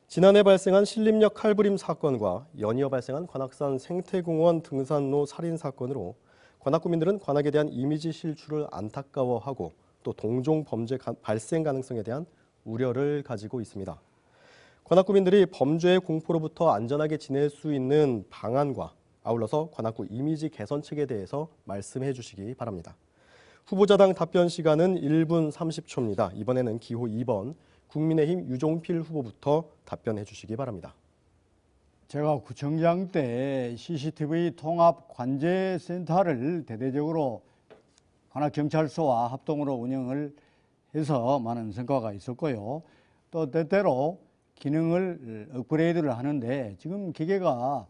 지난해 발생한 신림역 칼부림 사건과 연이어 발생한 관악산 생태공원 등산로 살인 사건으로 관악구민들은 관악에 대한 이미지 실추를 안타까워하고 또 동종 범죄 발생 가능성에 대한 우려를 가지고 있습니다. 관악구민들이 범죄의 공포로부터 안전하게 지낼 수 있는 방안과 아울러서 관악구 이미지 개선책에 대해서 말씀해 주시기 바랍니다. 후보자당 답변 시간은 1분 30초입니다. 이번에는 기호 2번 국민의힘 유종필 후보부터 답변해 주시기 바랍니다. 제가 구청장 때 CCTV 통합 관제센터를 대대적으로 관악경찰서와 합동으로 운영을 해서 많은 성과가 있었고요. 또 때때로 기능을 업그레이드를 하는데 지금 기계가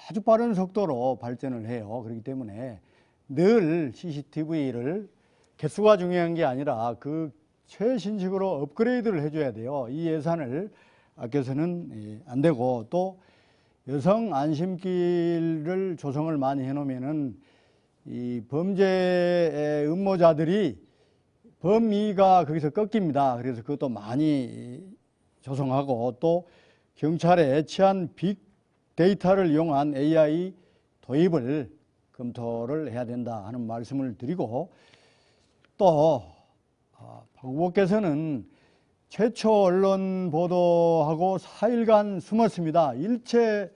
아주 빠른 속도로 발전을 해요. 그렇기 때문에 늘 CCTV를 개수가 중요한 게 아니라 그 최신식으로 업그레이드를 해줘야 돼요. 이 예산을 아껴서는 안 되고, 또 여성 안심길을 조성을 많이 해놓으면은 이 범죄의 음모자들이 범위가 거기서 꺾입니다. 그래서 그것도 많이 조성하고, 또 경찰의 치안 빅데이터를 이용한 AI 도입을 검토를 해야 된다 하는 말씀을 드리고, 또 박 후보께서는 최초 언론 보도하고 4일간 숨었습니다. 일체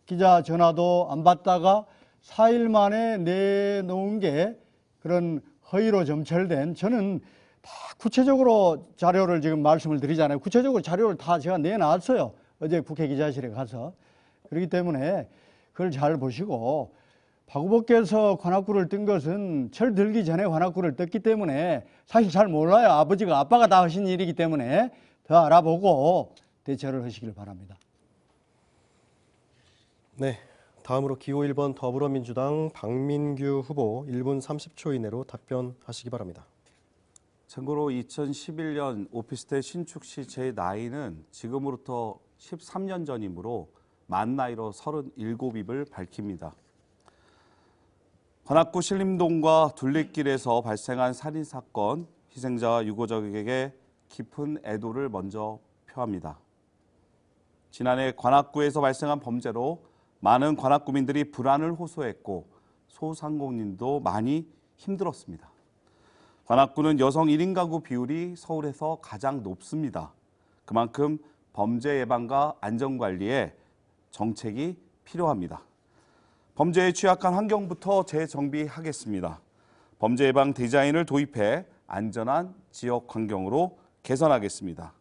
기자 전화도 안 받다가 4일 만에 내놓은 게 그런 허위로 점철된, 저는 다 구체적으로 자료를 지금 말씀을 드리잖아요. 구체적으로 자료를 다 제가 내놨어요. 어제 국회 기자실에 가서. 그렇기 때문에 그걸 잘 보시고, 박 후보께서 관악구를 뜬 것은 철 들기 전에 관악구를 떴기 때문에 사실 잘 몰라요. 아빠가 다 하신 일이기 때문에 더 알아보고 대처를 하시길 바랍니다. 네, 다음으로 기호 1번 더불어민주당 박민규 후보 1분 30초 이내로 답변하시기 바랍니다. 참고로 2011년 오피스텔 신축 시 제 나이는 지금으로부터 13년 전이므로 만 나이로 37입을 밝힙니다. 관악구 신림동과 둘레길에서 발생한 살인사건, 희생자와 유가족에게 깊은 애도를 먼저 표합니다. 지난해 관악구에서 발생한 범죄로 많은 관악구민들이 불안을 호소했고 소상공인도 많이 힘들었습니다. 관악구는 여성 1인 가구 비율이 서울에서 가장 높습니다. 그만큼 범죄 예방과 안전관리에 정책이 필요합니다. 범죄에 취약한 환경부터 재정비하겠습니다. 범죄 예방 디자인을 도입해 안전한 지역 환경으로 개선하겠습니다.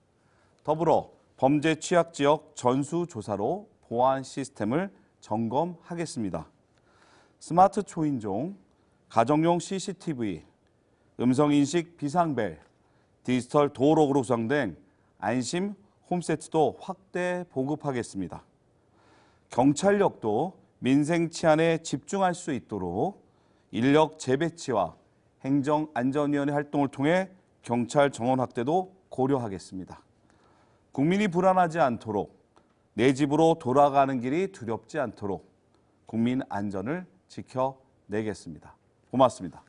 더불어 범죄 취약 지역 전수조사로 보안 시스템을 점검하겠습니다. 스마트 초인종, 가정용 CCTV, 음성인식 비상벨, 디지털 도어록으로 구성된 안심 홈세트도 확대 보급하겠습니다. 경찰력도 민생 치안에 집중할 수 있도록 인력 재배치와 행정안전위원회 활동을 통해 경찰 정원 확대도 고려하겠습니다. 국민이 불안하지 않도록, 내 집으로 돌아가는 길이 두렵지 않도록 국민 안전을 지켜내겠습니다. 고맙습니다.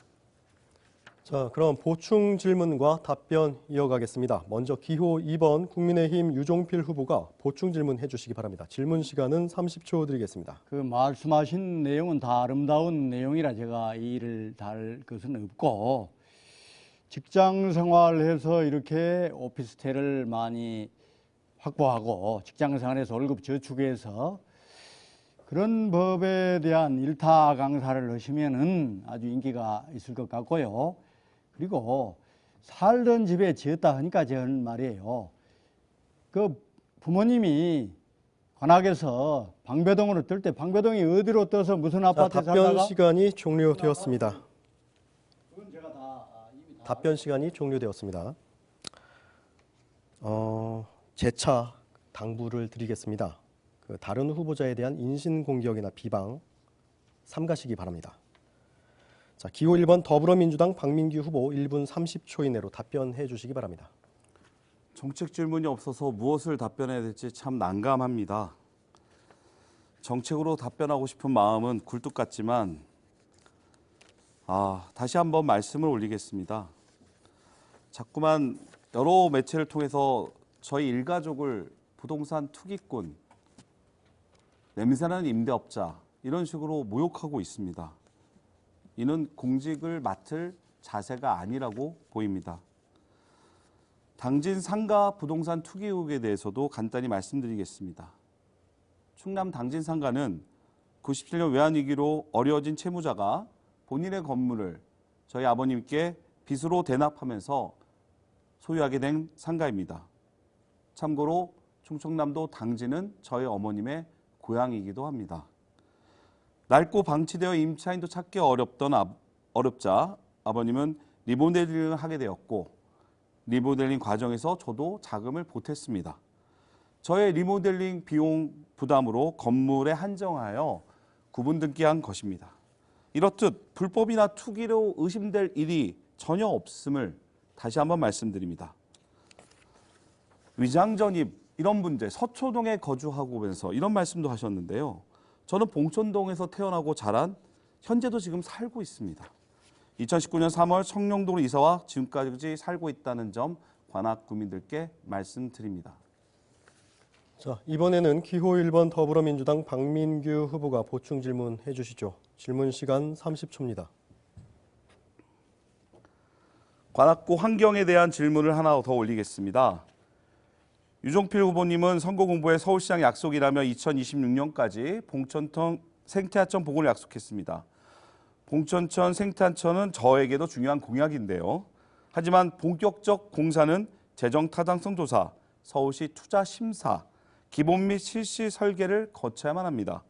자, 그럼 보충 질문과 답변 이어가겠습니다. 먼저 기호 2번 국민의힘 유종필 후보가 보충 질문 해주시기 바랍니다. 질문 시간은 30초 드리겠습니다. 그 말씀하신 내용은 다 아름다운 내용이라 제가 이 일을 다할 것은 없고, 직장 생활해서 이렇게 오피스텔을 많이 확보하고 직장 생활에서 월급 저축해서 그런 법에 대한 일타 강사를 하시면은 아주 인기가 있을 것 같고요. 그리고 살던 집에 지었다 하니까 제가 하는 말이에요. 그 부모님이 관악에서 방배동으로 뜰 때 방배동이 어디로 떠서 무슨 아파트에 답변 살다가 시간이 종료되었습니다. 그건 제가 다 이미 다 답변 시간이 종료되었습니다. 재차 당부를 드리겠습니다. 다른 후보자에 대한 인신공격이나 비방 삼가시기 바랍니다. 자, 기호 1번 더불어민주당 박민규 후보 1분 30초 이내로 답변해 주시기 바랍니다. 정책 질문이 없어서 무엇을 답변해야 될지 참 난감합니다. 정책으로 답변하고 싶은 마음은 굴뚝 같지만 다시 한번 말씀을 올리겠습니다. 자꾸만 여러 매체를 통해서 저희 일가족을 부동산 투기꾼, 냄새나는 임대업자 이런 식으로 모욕하고 있습니다. 이는 공직을 맡을 자세가 아니라고 보입니다. 당진 상가 부동산 투기 의혹에 대해서도 간단히 말씀드리겠습니다. 충남 당진 상가는 97년 외환위기로 어려워진 채무자가 본인의 건물을 저희 아버님께 빚으로 대납하면서 소유하게 된 상가입니다. 참고로 충청남도 당진은 저희 어머님의 고향이기도 합니다. 낡고 방치되어 임차인도 찾기 어렵자 아버님은 리모델링을 하게 되었고 리모델링 과정에서 저도 자금을 보탰습니다. 저의 리모델링 비용 부담으로 건물에 한정하여 구분 등기한 것입니다. 이렇듯 불법이나 투기로 의심될 일이 전혀 없음을 다시 한번 말씀드립니다. 위장전입 이런 문제, 서초동에 거주하고 오면서 이런 말씀도 하셨는데요. 저는 봉천동에서 태어나고 자란 현재도 지금 살고 있습니다. 2019년 3월 청룡동으로 이사와 지금까지 살고 있다는 점 관악 구민들께 말씀드립니다. 자, 이번에는 기호 1번 더불어민주당 박민규 후보가 보충 질문해 주시죠. 질문 시간 30초입니다. 관악구 환경에 대한 질문을 하나 더 올리겠습니다. 유종필 후보님은 선거 공보에 서울시장 약속이라며 2026년까지 봉천천 생태하천 복원을 약속했습니다. 봉천천 생태하천은 저에게도 중요한 공약인데요. 하지만 본격적 공사는 재정 타당성 조사, 서울시 투자 심사, 기본 및 실시 설계를 거쳐야만 합니다.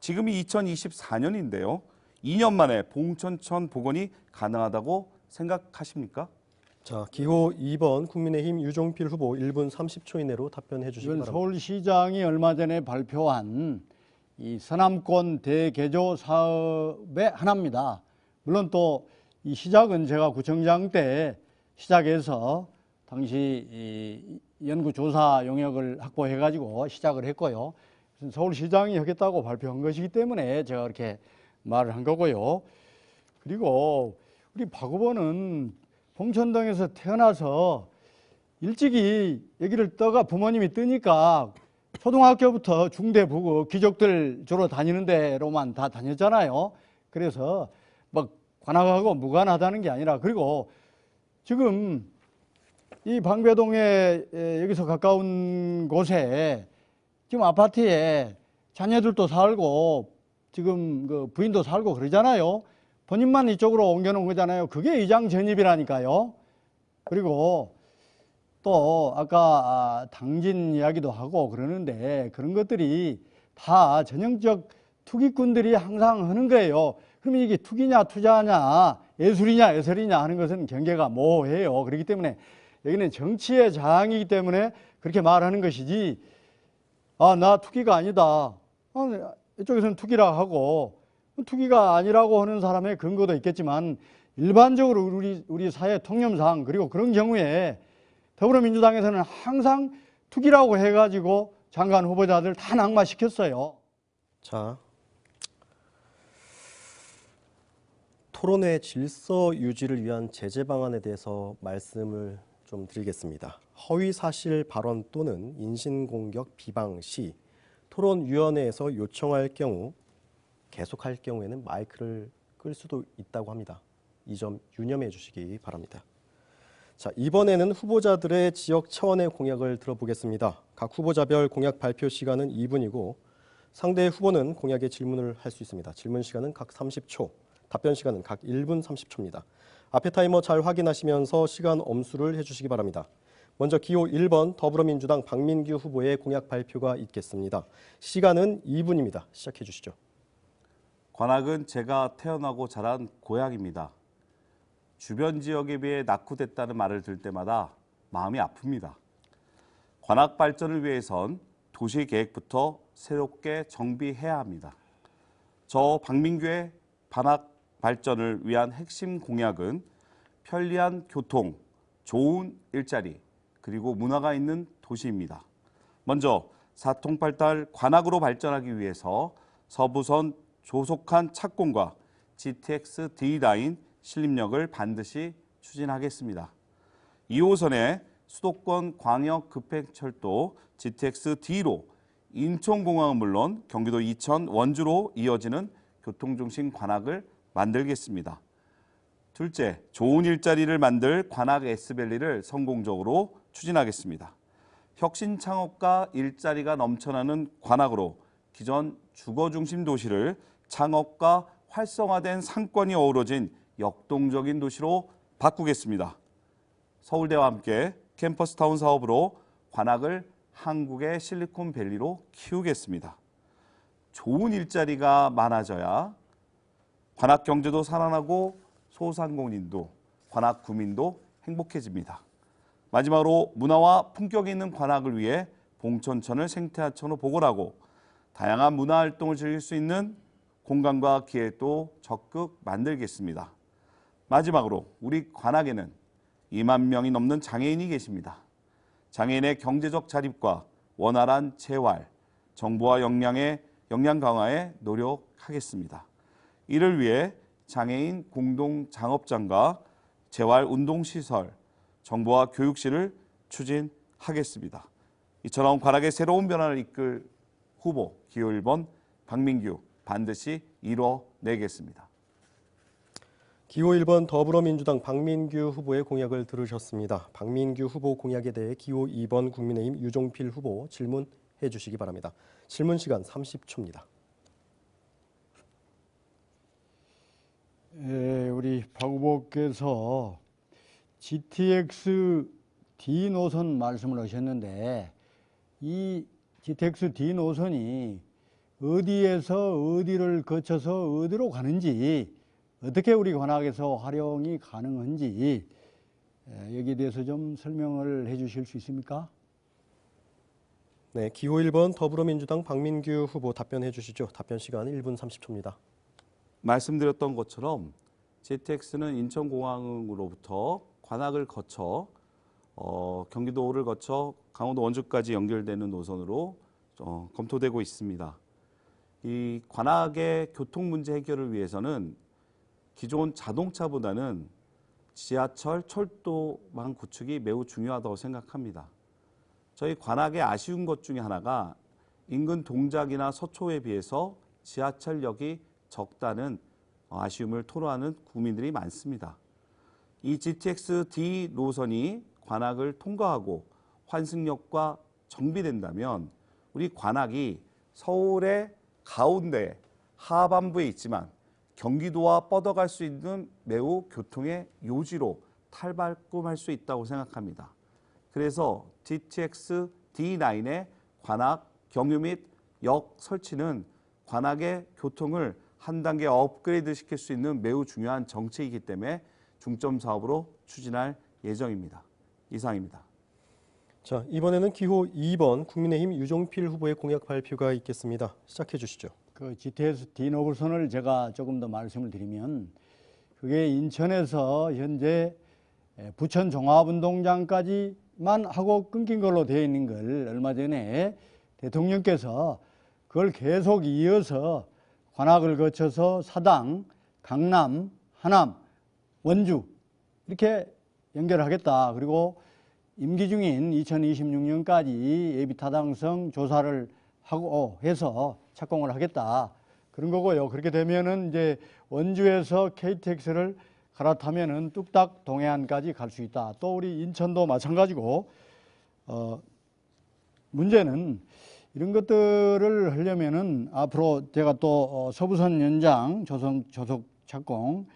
지금이 2024년인데요. 2년 만에 봉천천 복원이 가능하다고 생각하십니까? 자, 기호 2번 국민의힘 유종필 후보 1분 30초 이내로 답변해 주시기 이건 바랍니다. 서울시장이 얼마 전에 발표한 이 서남권 대개조 사업의 하나입니다. 물론 또 이 시작은 제가 구청장 때 시작해서 당시 이 연구조사 용역을 확보해가지고 시작을 했고요. 서울시장이 하겠다고 발표한 것이기 때문에 제가 그렇게 말을 한 거고요. 그리고 우리 박 후보는 봉천동에서 태어나서 일찍이 여기를 떠가 부모님이 뜨니까 초등학교부터 중대부고 귀족들 주로 다니는 데로만 다 다녔잖아요. 그래서 막 관악하고 무관하다는 게 아니라, 그리고 지금 이 방배동에 여기서 가까운 곳에 지금 아파트에 자녀들도 살고 지금 그 부인도 살고 그러잖아요. 본인만 이쪽으로 옮겨놓은 거잖아요. 그게 이장 전입이라니까요. 그리고 또 아까 당진 이야기도 하고 그러는데 그런 것들이 다 전형적 투기꾼들이 항상 하는 거예요. 그러면 이게 투기냐 투자냐 예술이냐 예설이냐 하는 것은 경계가 모호해요. 그렇기 때문에 여기는 정치의 장이기 때문에 그렇게 말하는 것이지, 나 투기가 아니다, 이쪽에서는 투기라 하고, 투기가 아니라고 하는 사람의 근거도 있겠지만 일반적으로 우리 사회 통념상, 그리고 그런 경우에 더불어민주당에서는 항상 투기라고 해가지고 장관 후보자들 다 낙마시켰어요. 자, 토론회 질서 유지를 위한 제재 방안에 대해서 말씀을 좀 드리겠습니다. 허위 사실 발언 또는 인신공격 비방 시 토론위원회에서 요청할 경우 계속할 경우에는 마이크를 끌 수도 있다고 합니다. 이 점 유념해 주시기 바랍니다. 자, 이번에는 후보자들의 지역 차원의 공약을 들어보겠습니다. 각 후보자별 공약 발표 시간은 2분이고 상대 후보는 공약에 질문을 할 수 있습니다. 질문 시간은 각 30초, 답변 시간은 각 1분 30초입니다. 앞에 타이머 잘 확인하시면서 시간 엄수를 해주시기 바랍니다. 먼저 기호 1번 더불어민주당 박민규 후보의 공약 발표가 있겠습니다. 시간은 2분입니다. 시작해 주시죠. 관악은 제가 태어나고 자란 고향입니다. 주변 지역에 비해 낙후됐다는 말을 들을 때마다 마음이 아픕니다. 관악 발전을 위해선 도시 계획부터 새롭게 정비해야 합니다. 저 박민규의 관악 발전을 위한 핵심 공약은 편리한 교통, 좋은 일자리, 그리고 문화가 있는 도시입니다. 먼저 사통팔달 관악으로 발전하기 위해서 서부선 조속한 착공과 GTX D라인 신림역을 반드시 추진하겠습니다. 2호선의 수도권 광역 급행철도 GTX D로 인천공항은 물론 경기도 이천, 원주로 이어지는 교통중심 관악을 만들겠습니다. 둘째, 좋은 일자리를 만들 관악 S밸리를 성공적으로 추진하겠습니다. 혁신 창업과 일자리가 넘쳐나는 관악으로 기존 주거 중심 도시를 창업과 활성화된 상권이 어우러진 역동적인 도시로 바꾸겠습니다. 서울대와 함께 캠퍼스타운 사업으로 관악을 한국의 실리콘밸리로 키우겠습니다. 좋은 일자리가 많아져야 관악 경제도 살아나고 소상공인도 관악 구민도 행복해집니다. 마지막으로 문화와 품격이 있는 관악을 위해 봉천천을 생태하천으로 복원하고 다양한 문화 활동을 즐길 수 있는 공간과 기회도 적극 만들겠습니다. 마지막으로 우리 관악에는 2만 명이 넘는 장애인이 계십니다. 장애인의 경제적 자립과 원활한 재활, 정보와 역량 강화에 노력하겠습니다. 이를 위해 장애인 공동 장업장과 재활 운동시설, 정보와 교육실을 추진하겠습니다. 이처럼 관악의 새로운 변화를 이끌 후보 기호 1번 박민규 반드시 이뤄내겠습니다. 기호 1번 더불어민주당 박민규 후보의 공약을 들으셨습니다. 박민규 후보 공약에 대해 기호 2번 국민의힘 유종필 후보 질문해 주시기 바랍니다. 질문 시간 30초입니다. 우리 박 후보께서 GTX D 노선 말씀을 하셨는데 이 GTX D 노선이 어디에서 어디를 거쳐서 어디로 가는지 어떻게 우리 관악에서 활용이 가능한지 여기에 대해서 좀 설명을 해 주실 수 있습니까? 네, 기호 1번 더불어민주당 박민규 후보 답변해 주시죠. 답변 시간 1분 30초입니다. 말씀드렸던 것처럼 GTX는 인천공항으로부터 관악을 거쳐 경기도를 거쳐 강원도 원주까지 연결되는 노선으로 검토되고 있습니다. 이 관악의 교통 문제 해결을 위해서는 기존 자동차보다는 지하철, 철도망 구축이 매우 중요하다고 생각합니다. 저희 관악의 아쉬운 것 중에 하나가 인근 동작이나 서초에 비해서 지하철역이 적다는 아쉬움을 토로하는 구민들이 많습니다. 이 GTX D 노선이 관악을 통과하고 환승역과 정비된다면 우리 관악이 서울의 가운데 하반부에 있지만 경기도와 뻗어갈 수 있는 매우 교통의 요지로 탈바꿈할 수 있다고 생각합니다. 그래서 GTX D9의 관악 경유 및 역 설치는 관악의 교통을 한 단계 업그레이드 시킬 수 있는 매우 중요한 정책이기 때문에 중점 사업으로 추진할 예정입니다. 이상입니다. 자, 이번에는 기호 2번 국민의힘 유종필 후보의 공약 발표가 있겠습니다. 시작해 주시죠. 그 GTX D 노선을 제가 조금 더 말씀을 드리면 그게 인천에서 현재 부천 종합운동장까지만 하고 끊긴 걸로 되어 있는 걸 얼마 전에 대통령께서 그걸 계속 이어서 관악을 거쳐서 사당, 강남, 하남, 원주 이렇게 연결하겠다. 그리고 임기 중인 2026년까지 예비타당성 조사를 하고 해서 착공을 하겠다. 그런 거고요. 그렇게 되면은 이제 원주에서 KTX를 갈아타면은 뚝딱 동해안까지 갈 수 있다. 또 우리 인천도 마찬가지고 문제는 이런 것들을 하려면은 앞으로 제가 또 서부선 연장 조속 착공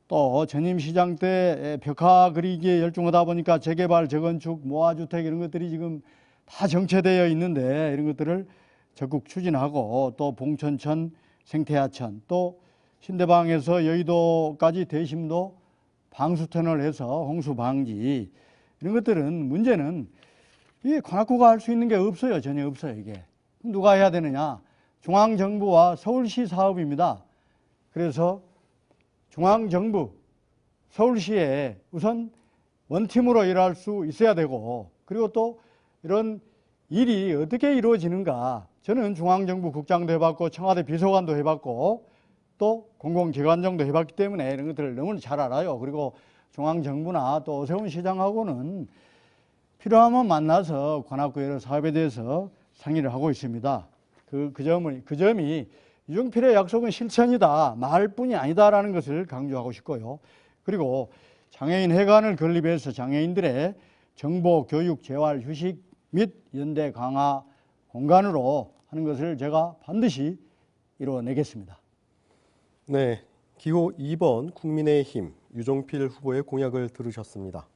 또 전임시장 때 벽화 그리기에 열중하다 보니까 재개발, 재건축, 모아주택 이런 것들이 지금 다 정체되어 있는데 이런 것들을 적극 추진하고 또 봉천천, 생태하천 또 신대방에서 여의도까지 대심도 방수터널 해서 홍수 방지 이런 것들은 문제는 이게 관악구가 할 수 있는 게 없어요. 전혀 없어요. 이게. 누가 해야 되느냐. 중앙정부와 서울시 사업입니다. 그래서 중앙정부, 서울시에 우선 원팀으로 일할 수 있어야 되고 그리고 또 이런 일이 어떻게 이루어지는가. 저는 중앙정부 국장도 해봤고 청와대 비서관도 해봤고 또 공공기관장도 해봤기 때문에 이런 것들을 너무 잘 알아요. 그리고 중앙정부나 또 오세훈 시장하고는 필요하면 만나서 관악구 여러 사업에 대해서 상의를 하고 있습니다. 그 점이 유종필의 약속은 실천이다. 말뿐이 아니다라는 것을 강조하고 싶고요. 그리고 장애인 해관을 건립해서 장애인들의 정보, 교육, 재활, 휴식 및 연대 강화 공간으로 하는 것을 제가 반드시 이뤄내겠습니다. 네, 기호 2번 국민의힘 유종필 후보의 공약을 들으셨습니다.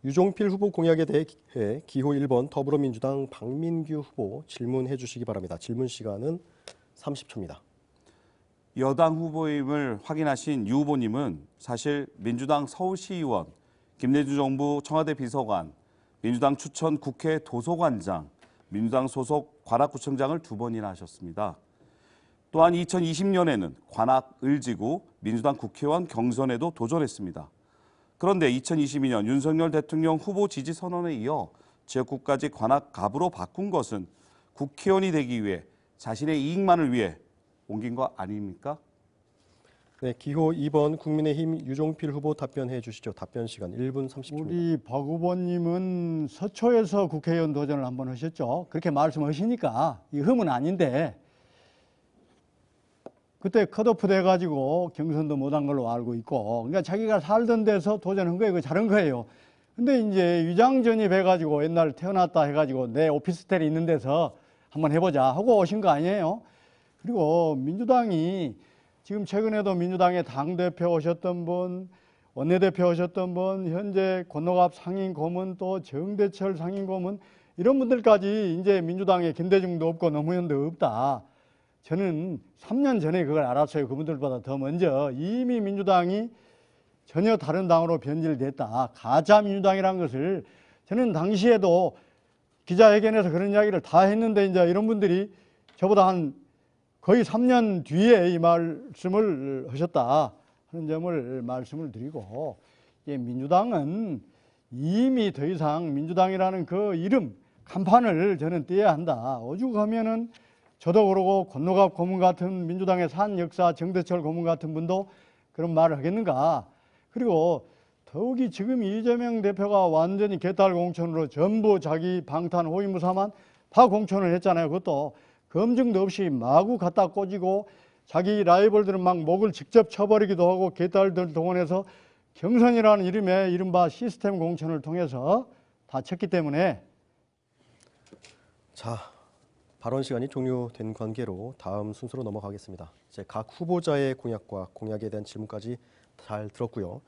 유종필 후보 공약에 대해 기호 1번 더불어민주당 박민규 후보 질문해 주시기 바랍니다. 질문 시간은 30초입니다. 여당 후보임을 확인하신 유 후보님은 사실 민주당 서울시의원, 김대중 정부 청와대 비서관, 민주당 추천 국회 도서관장, 민주당 소속 관악구청장을 2번이나 하셨습니다. 또한 2020년에는 관악 을지구 민주당 국회의원 경선에도 도전했습니다. 그런데 2022년 윤석열 대통령 후보 지지 선언에 이어 지역구까지 관악 갑으로 바꾼 것은 국회의원이 되기 위해 자신의 이익만을 위해 옮긴 거 아닙니까? 네, 기호 2번 국민의힘 유종필 후보 답변해 주시죠. 답변 시간 1분 30초입니다. 우리 박 후보님은 서초에서 국회의원 도전을 한번 하셨죠. 그렇게 말씀하시니까 이 흠은 아닌데 그때 컷오프 돼가지고 경선도 못한 걸로 알고 있고, 그러니까 자기가 살던 데서 도전한 거예요. 그거 잘한 거예요. 근데 이제 위장 전입해가지고 옛날 태어났다 해가지고 내 오피스텔이 있는 데서 한번 해보자 하고 오신 거 아니에요. 그리고 민주당이 지금 최근에도 민주당의 당대표 오셨던 분, 원내대표 오셨던 분, 현재 권노갑 상임고문 또 정대철 상임고문 이런 분들까지 이제 민주당에 김대중도 없고 노무현도 없다. 저는 3년 전에 그걸 알았어요. 그분들보다 더 먼저. 이미 민주당이 전혀 다른 당으로 변질됐다. 가짜 민주당이라는 것을 저는 당시에도 기자회견에서 그런 이야기를 다 했는데 이제 이런 분들이 저보다 한 거의 3년 뒤에 이 말씀을 하셨다 하는 점을 말씀을 드리고, 민주당은 이미 더 이상 민주당이라는 그 이름, 간판을 저는 떼야 한다. 오죽하면은 저도 그러고 권노갑 고문 같은 민주당의 산 역사 정대철 고문 같은 분도 그런 말을 하겠는가. 그리고 더욱이 지금 이재명 대표가 완전히 개딸 공천으로 전부 자기 방탄 호위무사만 다 공천을 했잖아요. 그것도 검증도 없이 마구 갖다 꽂이고 자기 라이벌들은 막 목을 직접 쳐버리기도 하고 개딸들 동원해서 경선이라는 이름의 이른바 시스템 공천을 통해서 다 쳤기 때문에. 자, 발언 시간이 종료된 관계로 다음 순서로 넘어가겠습니다. 이제 각 후보자의 공약과 공약에 대한 질문까지 잘 들었고요.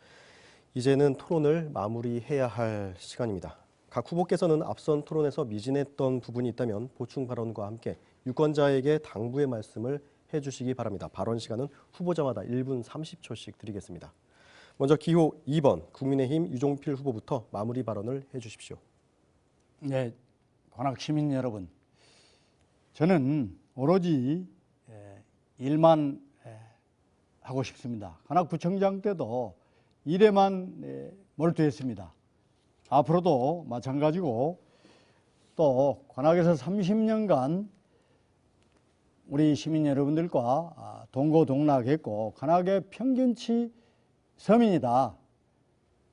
이제는 토론을 마무리해야 할 시간입니다. 각 후보께서는 앞선 토론에서 미진했던 부분이 있다면 보충 발언과 함께 유권자에게 당부의 말씀을 해주시기 바랍니다. 발언 시간은 후보자마다 1분 30초씩 드리겠습니다. 먼저 기호 2번 국민의힘 유종필 후보부터 마무리 발언을 해주십시오. 네, 관악 시민 여러분, 저는 오로지 일만 하고 싶습니다. 관악구청장 때도 일에만 몰두했습니다. 앞으로도 마찬가지고, 또 관악에서 30년간 우리 시민 여러분들과 동고동락했고 관악의 평균치 서민이다.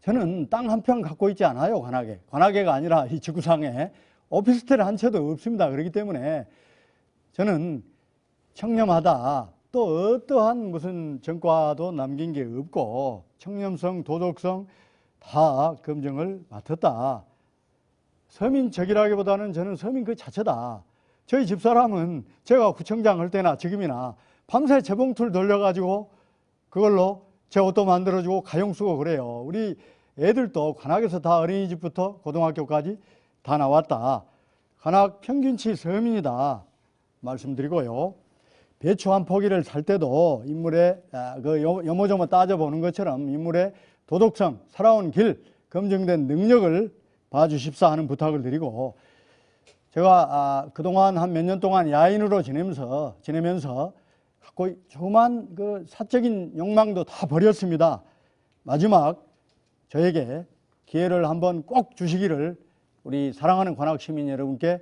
저는 땅 한 평 갖고 있지 않아요. 관악에가 아니라 이 지구상에 오피스텔 한 채도 없습니다. 그렇기 때문에 저는 청렴하다. 또 어떠한 무슨 전과도 남긴 게 없고 청렴성, 도덕성 다 검증을 맡았다. 서민적이라기보다는 저는 서민 그 자체다. 저희 집사람은 제가 구청장 할 때나 지금이나 밤새 재봉틀 돌려가지고 그걸로 제 옷도 만들어주고 가용 쓰고 그래요. 우리 애들도 관악에서 다 어린이집부터 고등학교까지 다 나왔다. 관악 평균치 서민이다 말씀드리고요. 배추 한 포기를 살 때도 인물의 그 요모조모 따져보는 것처럼 인물의 도덕성, 살아온 길, 검증된 능력을 봐주십사 하는 부탁을 드리고, 제가 그동안 한 몇 년 동안 야인으로 지내면서 갖고 조그만 그 사적인 욕망도 다 버렸습니다. 마지막 저에게 기회를 한번 꼭 주시기를 우리 사랑하는 관악 시민 여러분께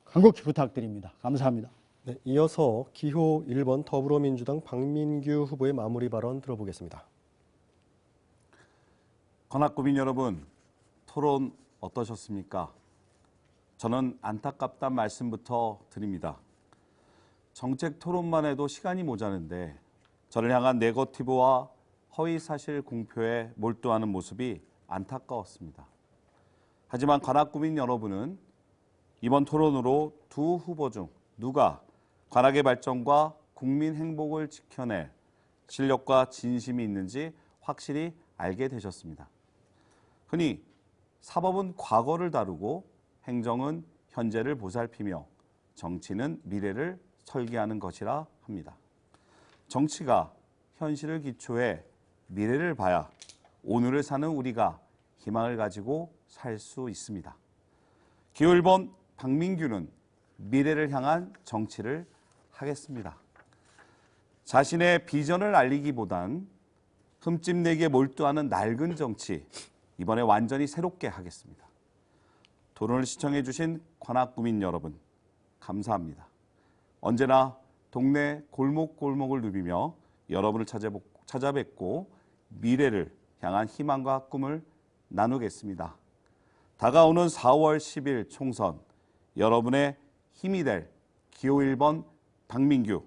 간곡히 부탁드립니다. 감사합니다. 네, 이어서 기호 1번 더불어민주당 박민규 후보의 마무리 발언 들어보겠습니다. 관악구민 여러분, 토론 어떠셨습니까? 저는 안타깝다는 말씀부터 드립니다. 정책 토론만 해도 시간이 모자는데 저를 향한 네거티브와 허위사실 공표에 몰두하는 모습이 안타까웠습니다. 하지만 관악구민 여러분은 이번 토론으로 두 후보 중 누가 관악의 발전과 국민 행복을 지켜낼 실력과 진심이 있는지 확실히 알게 되셨습니다. 흔히 사법은 과거를 다루고 행정은 현재를 보살피며 정치는 미래를 설계하는 것이라 합니다. 정치가 현실을 기초해 미래를 봐야 오늘을 사는 우리가 희망을 가지고 살 수 있습니다. 기호 1번 박민규는 미래를 향한 정치를 하겠습니다. 자신의 비전을 알리기보단 흠집내기에 몰두하는 낡은 정치, 이번에 완전히 새롭게 하겠습니다. 토론을 시청해 주신 관악구민 여러분, 감사합니다. 언제나 동네 골목골목을 누비며 여러분을 찾아뵙고 미래를 향한 희망과 꿈을 나누겠습니다. 다가오는 4월 10일 총선, 여러분의 힘이 될 기호 1번 박민규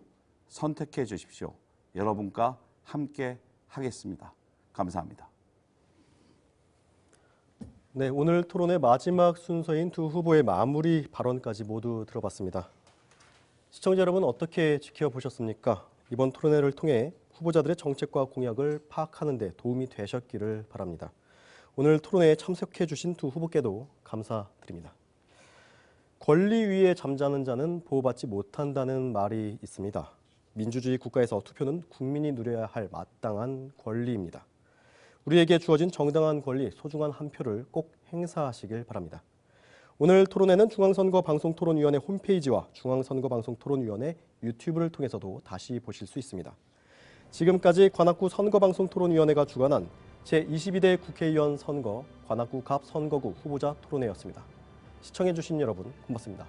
선택해 주십시오. 여러분과 함께 하겠습니다. 감사합니다. 네, 오늘 토론의 마지막 순서인 두 후보의 마무리 발언까지 모두 들어봤습니다. 시청자 여러분 어떻게 지켜보셨습니까? 이번 토론회를 통해 후보자들의 정책과 공약을 파악하는 데 도움이 되셨기를 바랍니다. 오늘 토론회에 참석해 주신 두 후보께도 감사드립니다. 권리 위에 잠자는 자는 보호받지 못한다는 말이 있습니다. 민주주의 국가에서 투표는 국민이 누려야 할 마땅한 권리입니다. 우리에게 주어진 정당한 권리, 소중한 한 표를 꼭 행사하시길 바랍니다. 오늘 토론회는 중앙선거방송토론위원회 홈페이지와 중앙선거방송토론위원회 유튜브를 통해서도 다시 보실 수 있습니다. 지금까지 관악구 선거방송토론위원회가 주관한 제22대 국회의원 선거 관악구 갑 선거구 후보자 토론회였습니다. 시청해주신 여러분 고맙습니다.